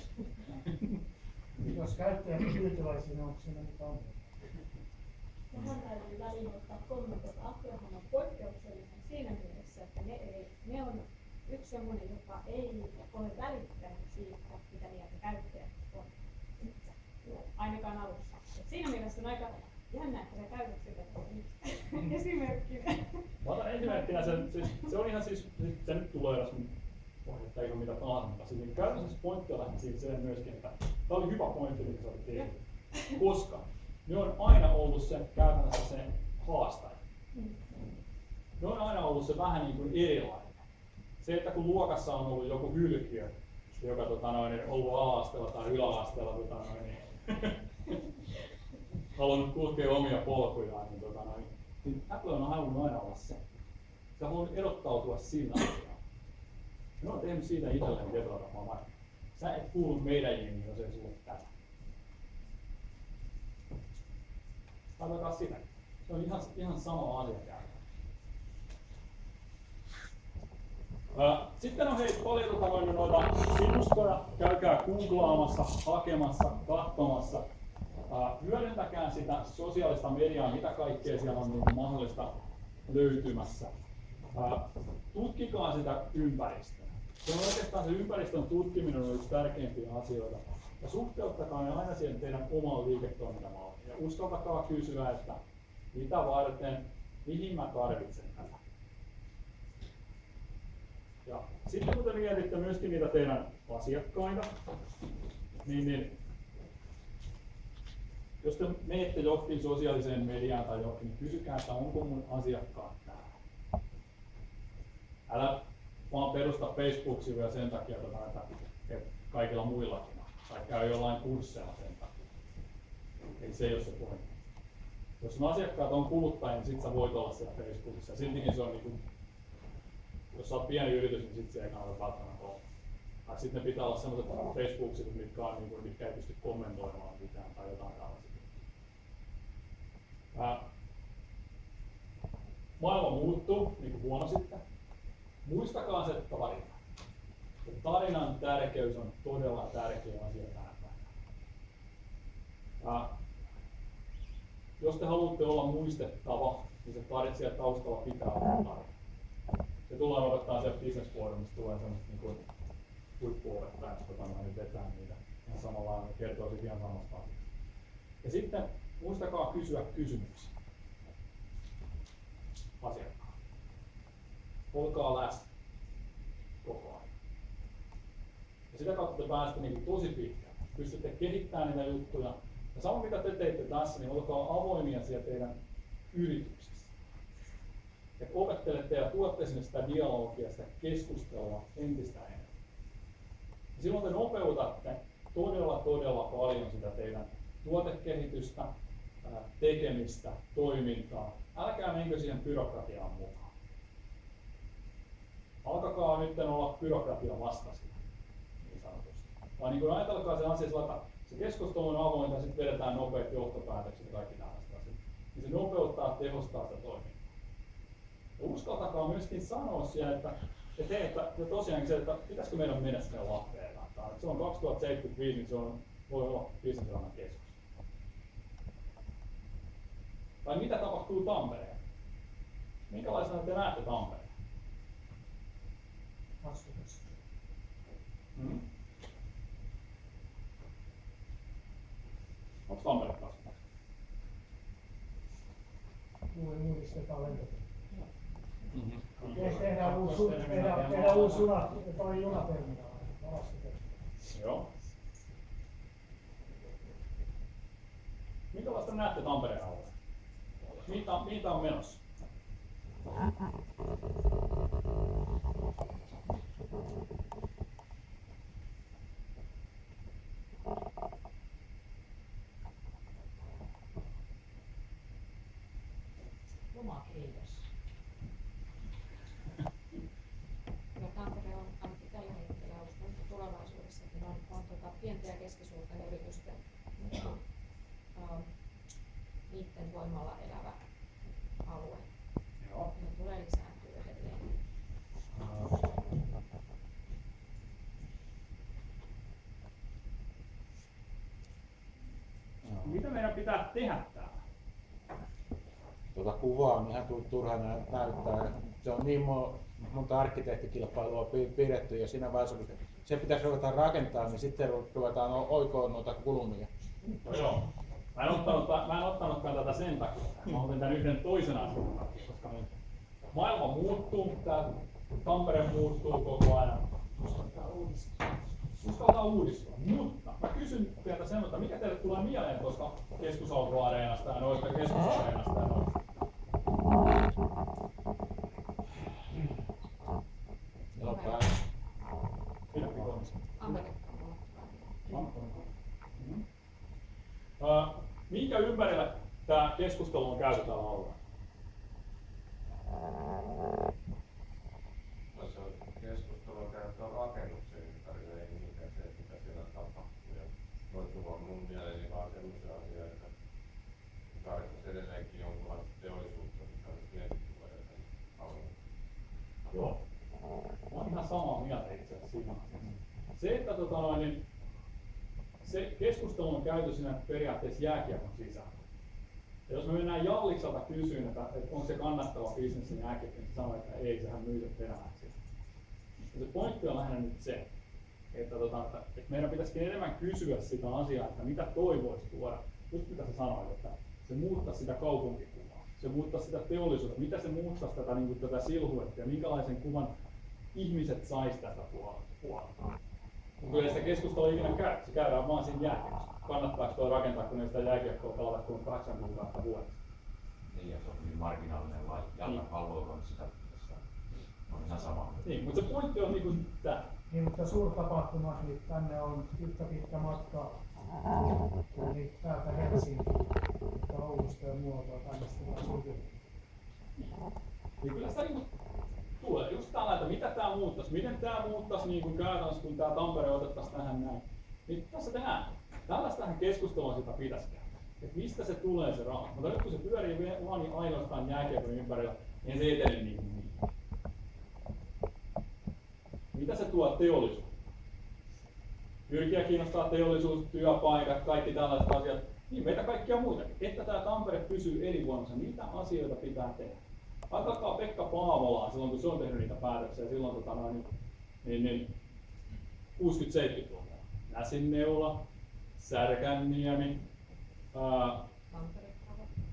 Jos käyttäjät on tyytyväisiä, niin onko siinä mitään ongelmaa? Tähän täytyy väliin ottaa kommentoida. Applehan on poikkeuksellinen siinä mielessä, että ne on yksi sellainen, joka ei ole välittänyt siitä, mitä mieltä käyttäjät on. Ainakaan alussa. Et siinä mielessä on aika jännä, että sä käytät sitä esimerkkinä. Mä otan esimerkkinä se on ihan siis, se nyt tulee edes että ei ole mitä tahansa, mutta siis käytännössä pointti on lähinnä siitä se myöskin, että tämä oli hyvä pointti, mikä sä olit tehnyt. Koska ne on aina ollut se käytännössä se haastaja. Ne on aina ollut se vähän niin kuin erilainen. Se, että kun luokassa on ollut joku hylkiö, joka on ollut ala-asteella tai yläasteella halunnut kulkea omia polkujaan, niin Apple on halunnut aina olla se. Se on halunnut erottautua sillä asialla. Ne on tehnyt siitä itselleen tietyllä tapaa markkinoilla. Sä et kuulu meidän jengiin, jos ei sulle tätä. Katsotaan sitä. Se on ihan sama asia käytännössä. Sitten on paljon noita sivustoja. Käykää googlaamassa, hakemassa, katsomassa. Hyödyntäkää sitä sosiaalista mediaa, mitä kaikkea siellä on niin mahdollista löytymässä. Tutkikaa sitä ympäristöä. Se on oikeastaan se ympäristön tutkiminen on yksi tärkeimpiä asioita. Ja suhteuttakaa ne aina siihen teidän omaan liiketoimintamalliin. Ja uskaltakaa kysyä, että mitä varten, mihin mä tarvitsen tätä. Ja sitten kun te mietitte myöskin niitä teidän asiakkaita, niin jos te menette johonkin sosiaaliseen mediaan tai johonkin, niin kysykää, että onko mun asiakkaat täällä. Älä vaan perusta Facebook-sivuja sen takia, että kaikilla muillakin on. Tai käy jollain kursseilla sen takia. Eli se ei ole se pointti. Jos sun asiakkaat on kuluttajia, niin sit sä voit olla siellä Facebookissa. Siltikin se on niinku, jos sä oot pieni yritys, niin sit se ei kannata välttämättä olla. Tai sitten ne pitää olla sellaiset Facebook-sivut, mitkä ei pysty kommentoimaan mitään tai jotain tällaisia. Maailma muuttuu, niin kuin huomasitte. Muistakaa se tarina. tarinan tärkeys on todella tärkeä asia tänä päivänä. Jos te haluatte olla muistettava, niin se siellä taustalla pitää olla tarina. Se tullaan odottaa sieltä Business Forumista, tulee semmoista niin huippuopettajat, jotka nyt vetää niitä. Ja samalla ne kertoo sitten ihan samasta asiasta. Ja sitten muistakaa kysyä kysymyksiä asiakkaan. Olkaa läsnä koko ajan. Ja sitä kautta te pääsette niin tosi pitkälle. Pystytte kehittämään niitä juttuja. Ja sama mitä te teitte tässä, niin olkaa avoimia siellä teidän yrityksessä. Ja opettelette ja tuotte sinne sitä dialogia, sitä keskustelua entistä enemmän. Ja silloin te nopeutatte todella paljon sitä teidän tuotekehitystä, tekemistä, toimintaa. Älkää menkö siihen byrokratiaan mukaan. Alkakaa nyt olla byrokratian vastaisia, niin sanotusti. Vaan niin ajatelkaa se asia sillä, että se keskustelu on avointa ja sitten vedetään nopeat johtopäätökset ja kaikki tällaista asiat. Niin se nopeuttaa ja tehostaa sitä toimintaa. Ja uskaltakaa myöskin sanoa siellä, että tosiaankin se, että pitäisikö meidän mennä sinne Lappeenrantaan. Se on 2075, niin se voi olla bisneselämän keskus. Tai mitä tapahtuu Tampereella? Minkälaisena te näette Tampereen? Kasvukas. Onko Tampere kasvukas? Uudistetaan lentokenttä. Tehdään uusi junaterminaali. Joo. Minkälaista näette Tampereen alueella? Mitä on menossa? Lomakeitos. Ja Tampere on ainakin tällä hetkellä, uskon, että tulevaisuudessakin on pienten ja keskisuurten yritysten niiden voimalla elävä alue. Joo. Ne tulee lisääntyä edelleen. Mitä meidän pitää tehdä täällä? Tuota kuvaa on ihan turha näyttää. Se on niin monta arkkitehtikilpailua pidetty ja siinä vaiheessa kun se pitäisi ruveta rakentaa, niin sitten ruvetaan oikoon noita kulmia. No joo. Mä en ottanutkaan tätä sen takia. Mä otin tämän yhden toisen asian takia, koska maailma muuttuu, tää Tampere muuttuu koko ajan. Uskaltaa uudistua. Mutta mä kysyn teiltä sen, että mikä teille tulee mieleen tuosta Keskusauto-areenasta ja noista keskusareenasta ja noista? Minkä ympärillä tämä keskustelu on käyty täällä alueella? Keskustelua käydään rakennuksen ympärillä, ei niinkään se, mitä siellä tapahtuu. Ja noin on mun mieleeni vaan sellaisia asioita, että tarvitsisi edelleenkin jonkunlaista teollisuutta, mikä olisi mietittyä joten alueella. Joo. Mä oon ihan samaa mieltä itse asiassa siinä asiassa. Se, että se keskustelu on käyty siinä periaatteessa jääkiekon sisällä. Ja jos me mennään Jallikselta kysyyn, että onko se kannattava bisnes jääkiekko, niin se sanoo, että ei, sehän myy sen peräksi. Ja se pointti on lähinnä nyt se, että meidän pitäisikin enemmän kysyä sitä asiaa, että mitä toivoisi tuoda. Just mitä sä sanoit, että se muuttaa sitä kaupunkikuvaa, se muuttaa sitä teollisuutta, mitä se muuttaa tätä silhuettia, minkälaisen kuvan ihmiset sais tästä puolelta. Kyllä sitä keskustelua ikinä käy, se käydään vaan siinä jääkiekossa. Kannattaako tuo rakentaa, kun ne sitä jääkiekkoa pelata kuin 8 kuukautta vuodessa? Niin, ja se on hyvin marginaalinen laji. Jalka valvoiko sitä tässä? On ihan sama. Niin, mutta se pointti on niinku tää. Niin, mutta suurtapahtumat, niin tänne on yhtä pitkä matka niin täältä Helsinkiin, Oulusta ja muualta tänne sitten syntyy. Niin kyllä sitä niinku tulee just tällä, että mitä tää muuttaisi, miten tää muuttaisi niinku käytännössä, kun tää Tampere otettaisiin tähän näin. Niin tässä tehdään. Tällaistähän keskustelua sitä pitäisi käydä. Että mistä se tulee se raha. Mutta nyt kun se pyörii vaan niin ainoastaan jääkiekon ympärillä, niin se etene niin. Mitä se tuo teollisuutta? Jyrkiä kiinnostaa teollisuus, työpaikat, kaikki tällaiset asiat, niin meitä kaikkia muitakin. Että tämä Tampere pysyy elinvoimassa, mitä asioita pitää tehdä. Ajatelkaa Pekka Paavolaa silloin, kun se on tehnyt niitä päätöksiä, silloin 60-70-luvulla. Näsinneula, Särkänniemi,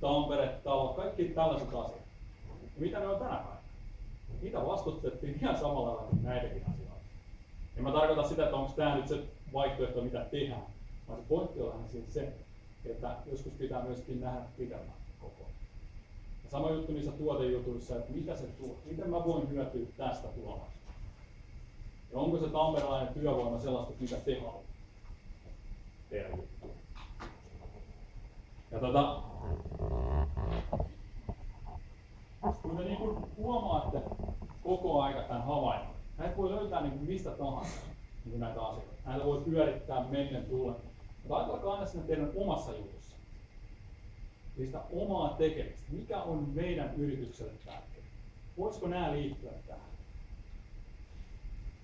Tampere-talo, kaikki tällaiset asiat. Ja mitä ne on tänä päivänä? Niitä vastustettiin ihan samalla lailla kuin näitäkin asioita. En mä tarkoita sitä, että onko tämä nyt se vaihtoehto, mitä tehdään, vaan se pointti on siis se, että joskus pitää myöskin nähdä pitemmän koko. Ja sama juttu niissä tuotejutuissa, että mitä se tuo, miten mä voin hyötyä tästä tulevaisuudesta. Ja onko se tamperelainen työvoima sellaista, mitä te haluatte tehdä juttua. Ja kun te niin huomaatte koko aika tämän havainnon, näitä voi löytää niin mistä tahansa niin näitä asioita. Näitä voi pyörittää mennen tullen. Mutta ajatelkaa aina siinä teidän omassa jutussa. Niistä omaa tekemistä. Mikä on meidän yritykselle tärkeää? Voisiko nämä liittyä tähän?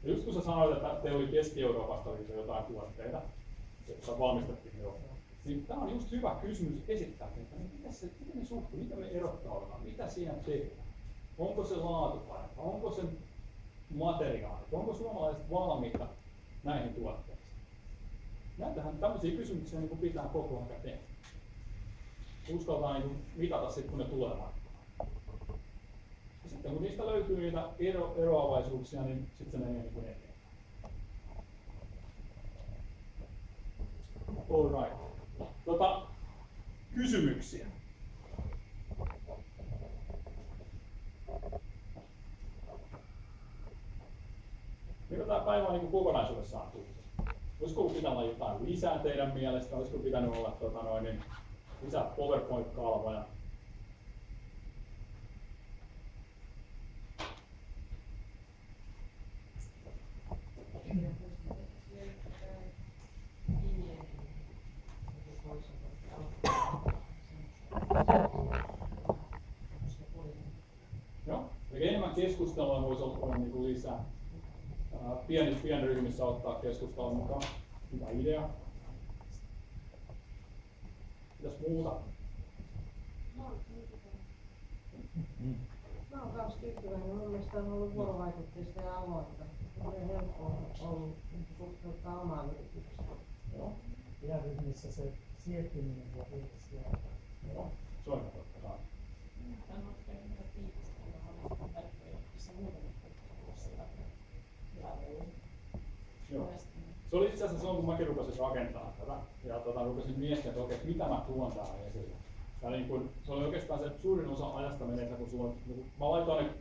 Ja just kun sä sanoit, että te oli Keski-Euroopasta jotain tuotteita, jotka valmistettiin jo, niin tämä on just hyvä kysymys esittää, että miten ne suhtuu, mitä me erottaudutaan, mitä siinä tehdään? Onko se laatu parempi? Onko se materiaalit? Onko suomalaiset valmiita näihin tuotteisiin? Näitähän tämmöisiä kysymyksiä niin pitää koko ajan tehdä. Uskaltaa niin mitata sitten, kun ne tulee markkinoille. Ja sitten kun niistä löytyy niitä eroavaisuuksia, niin sitten se menee niin kuin eteenpäin. All right. Kysymyksiä. Mitä tämä päivä on niin kokonaisuudessaan tullut? Olisiko pitänyt olla jotain lisää teidän mielestä? Olisiko pitänyt olla lisää PowerPoint-kalvoja? Joo, eli enemmän keskustelua voisi olla niin kuin lisää. Pienryhmissä ottaa keskustelua mukaan. Hyvä idea. Mitäs muuta? Mä oon kans tyytyväinen. Mun mielestä on ollut vuorovaikutteista ja avointa. On helppoa ollut suhteuttaa omaa yritystä. Joo. Pienryhmissä se siirtyminen ja virtsi. Joo, se on totta. Joo. Se oli itse asiassa silloin, kun mäkin rupesin rakentamaan tätä ja rupesin miettimään, että okei, mitä mä tuon täällä esille. Ja niin kun, se oli oikeastaan se suurin osa ajasta menee, kun sulla on, mä laitoin ne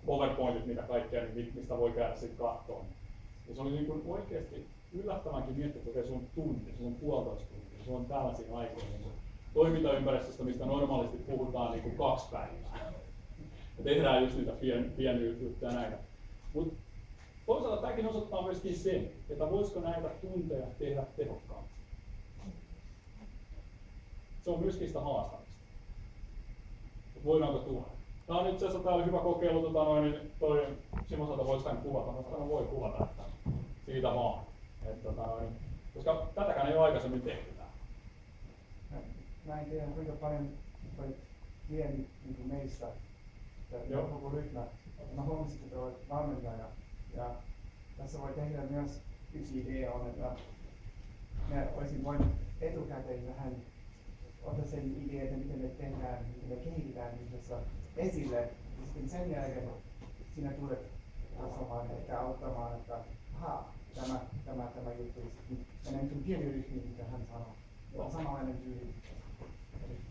PowerPointit, mitä kaikkea, mistä voi käydä sitten katsoa. Ja se oli niin kun oikeasti yllättävänkin miettiä, että okei, sulla on tunti, sulla on 1,5 tuntia, sulla on tällaisia aikoja. Niin toimintaympäristöstä, mistä normaalisti puhutaan niin kuin 2 päivää. Ja tehdään just niitä pieniä juttuja näitä. Mutta toisaalta tämäkin osoittaa myöskin sen, että voisiko näitä tunteja tehdä tehokkaammin. Se on myöskin sitä haastamista. Voidaanko tuoda? Tämä on itse asiassa täällä hyvä kokeilu, niin toi Simo sanoi, että voisi tämän kuvata, mutta voi kuvata, että siitä vaan. Koska tätäkään ei ole aikaisemmin tehty. Mä en tiedä kuinka paljon toi pieni niin meistä, koko ryhmä. Mä huomasin, että olet valmentaja ja tässä voi tehdä myös yksi idea on, että mä olisin voinut etukäteen vähän ottaa sen idea, että miten me tehdään, miten me kehitetään yhdessä esille. Ja sitten sen jälkeen sinä tulet katsomaan ehkä auttamaan, että tämä juttu. Menen sun pieni ryhmiin, mitä hän sanoo. On samanlainen tyyli.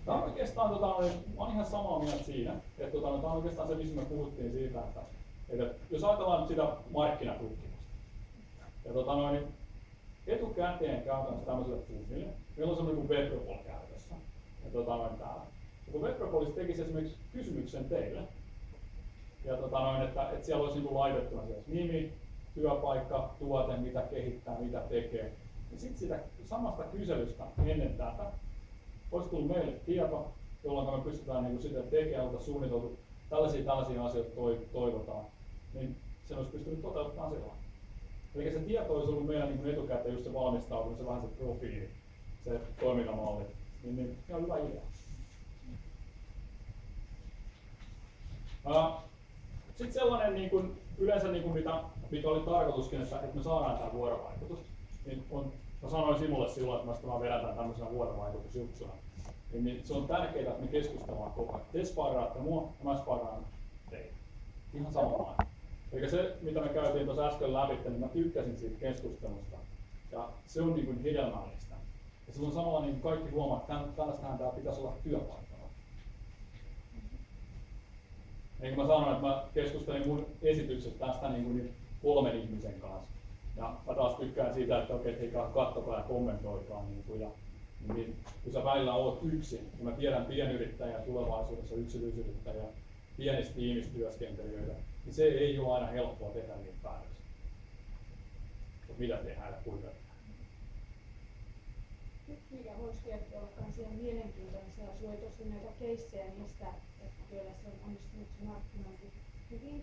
Tämä on oikeastaan, mä olen ihan samaa mieltä siinä, että tämä on oikeastaan se, missä me puhuttiin siitä, että jos ajatellaan sitä markkinatutkimusta, ja etukäteen käytännössä tämmöiselle tunnille, meillä on semmoinen kuin Vetropol käytössä, ja täällä. Ja kun Vetropolis tekisi esimerkiksi kysymyksen teille, ja että siellä olisi niin laitettuna nimi, työpaikka, tuote, mitä kehittää, mitä tekee, niin sitten sitä samasta kyselystä ennen tätä olisi tullut meille tieto, jolloin me pystytään niin sitä tekemään, oltaisiin suunniteltu tällaisia asioita toivotaan, niin sen olisi pystynyt toteuttamaan silloin. Eli se tieto olisi ollut meillä niin etukäteen just se valmistautuminen, se vähän se profiili, se toimintamalli, niin se on hyvä idea. Sitten sellainen niin kuin, yleensä niin kuin mitä oli tarkoituskin, että me saadaan tämä vuorovaikutus. Niin mä sanoin Simulle silloin, että mä vedän tämän tämmöisenä vuorovaikutusjutsuna. Niin se on tärkeää, että me keskustellaan koko ajan. Te sparraatte mua ja mä sparraan teitä. Ihan samanlainen. Eli se, mitä me käytiin tuossa äsken läpi, niin mä tykkäsin siitä keskustelusta. Ja se on niin kuin hedelmällistä. Ja silloin samalla niin kaikki huomaa, että tällaistähän tämä pitäisi olla työpaikalla. Niin kuin mä sanoin, että mä keskustelin mun esityksestä tästä niin 3 ihmisen kanssa. Ja mä taas tykkään siitä, että okei, hei, kattokaa ja kommentoikaa. Niin, kun sä välillä oot yksin, niin mä tiedän pienyrittäjä tulevaisuudessa, yksityisyrittäjä, pienistä tiimistyöskentelijöitä, niin se ei ole aina helppoa tehdä niitä päätöksiä. Mitä tehdään ja kuinka tehdään. Mikä voisi tietysti olla myös ihan mielenkiintoisia, jos voi tosi näitä keissejä niistä, että kyllä se on onnistunut se markkinointi hyvin.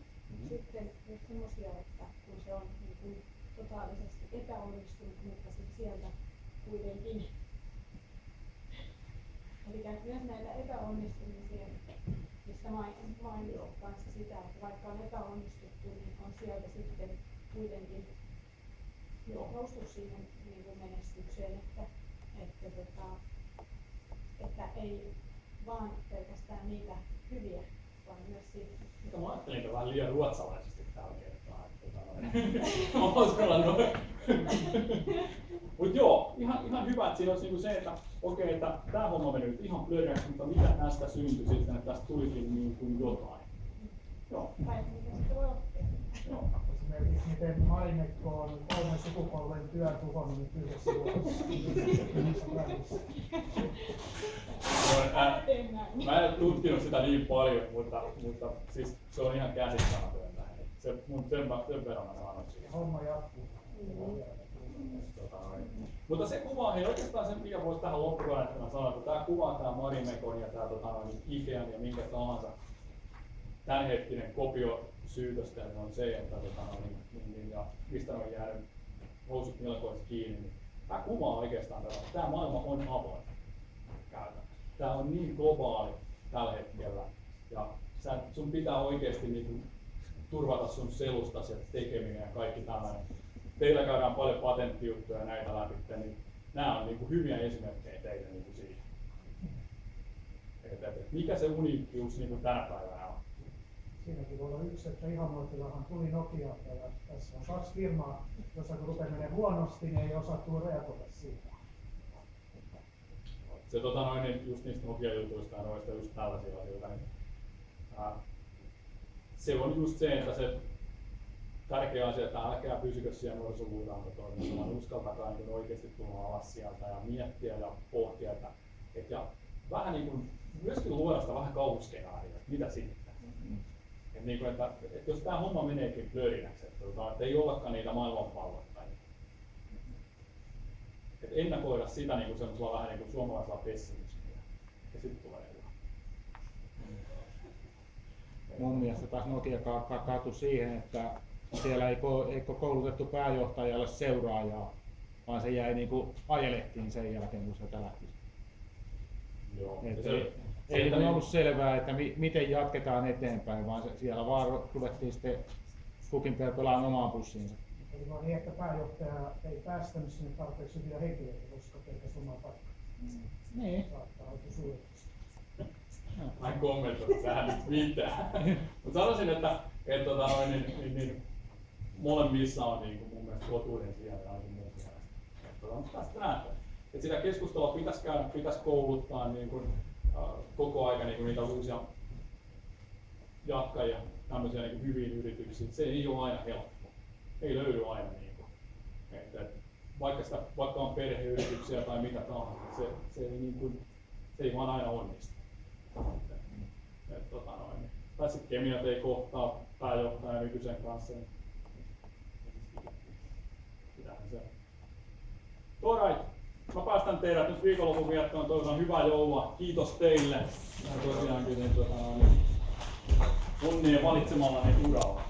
Sitten myös semmoisia, että kun se on niin kuin totaalisesti epäonnistunut, mutta sitten sieltä kuitenkin. Eli myös näitä epäonnistumisia, mistä mainitsin kanssa sitä, että vaikka on epäonnistuttu, niin on sieltä sitten kuitenkin noustu siihen niin kuin menestykseen, että ei vaan pelkästään niitä hyviä, vaan myös siitä. Mä ajattelin vähän liian ruotsalaisesti tällä kertaa. Mutta joo, ihan hyvä, että siinä olisi niinku se, että okei, että tämä homma meni nyt ihan plöydäksi, mutta mitä tästä syntyi sitten, että tästä tulikin niin kuin jotain. Joo. Tai mitä sitten voi oppia. Joo. Esimerkiksi miten Marimekko on 3 sukupolven työn tuhonnut nyt yhdessä vuodessa. Mä en tutkinut sitä niin paljon, mutta siis se on ihan käsittämätöntä. Sen verran mä sanon siihen. Homma jatkuu. Mutta se kuvaa, hei oikeastaan sen mikä voisi tähän loppuun, että mä sanon, että tämä kuvaa tämä Marimekon ja tämä Ikean ja minkä tahansa tämänhetkinen kopiosyytöstä on se, että ja mistä on jäänyt housut melkoisesti kiinni. Niin tämä kuvaa oikeastaan tätä, että tämä maailma on avoin käytännössä. Tämä on niin globaali tällä hetkellä ja sun pitää oikeasti niin turvata sun selustasi ja tekeminen ja kaikki tällainen. Teillä käydään paljon patenttijuttuja näitä läpi, niin nämä on niin kuin hyviä esimerkkejä teille niin kuin siihen. Mikä se uniikkius niin kuin tänä päivänä on? Siinäkin voi olla yksi, että Ihamoitilahan tuli Nokialta ja tässä on 2 firmaa, jossa kun rupeaa menee huonosti, niin ei osattu reagoida siihen. Se just niistä Nokia-jutuista ja noista just tällaisia asioita. Niin, se on just se, että se tärkeä asia, että älkää pysykö siellä nuorisoluudantotoiminnassa, vaan uskaltakaa niin oikeasti tulla alas sieltä ja miettiä ja pohtia, ja vähän niin kuin myöskin luoda sitä vähän kauhuskenaarioa, että mitä sitten. Niin kuin, että jos tämä homma meneekin plörinäksi, että ei ollakaan niitä maailmanpallottajia. Että ennakoida sitä niin kuin semmoisella vähän niin kuin suomalaisella pessimismillä. Ja sitten tulee hyvä. Mun mielestä taas Nokia kaatui siihen, että siellä ei koulutettu pääjohtajalle seuraajaa, vaan se jäi niin kuin ajelehtiin sen jälkeen, kun se lähti. Joo. Ei ollut selvää, että miten jatketaan eteenpäin, vaan siellä vaan ruvettiin sitten kukin pelaamaan omaan pussiinsa. Eli vaan niin, että pääjohtaja ei päästänyt sinne tarpeeksi hyviä henkilöitä, koska pelkästään omaa paikkaa. Niin. Saattaa olla suureksi. Mä en kommentoi tähän nyt mitään. Mutta sanoisin, että molemmissa on niin kuin mun mielestä totuuden siellä ainakin mun mielestä. Tästä nähdään. Että sitä keskustelua pitäisi käydä, pitäisi kouluttaa niin kuin, koko ajan niin kuin niitä uusia jatkajia tämmöisiä niin kuin hyviin yrityksiin. Se ei ole aina helppo. Ei löydy aina niin kuin. Vaikka on perheyrityksiä tai mitä tahansa, se ei vaan aina onnistu. Tai sitten kemiat ei kohtaa pääjohtajan nykyisen kanssa. Alright. Mä päästän teidät nyt viikonlopun viettoon, toivotan hyvää joulua. Kiitos teille. Ja tosiaankin onnea valitsemallani uralla.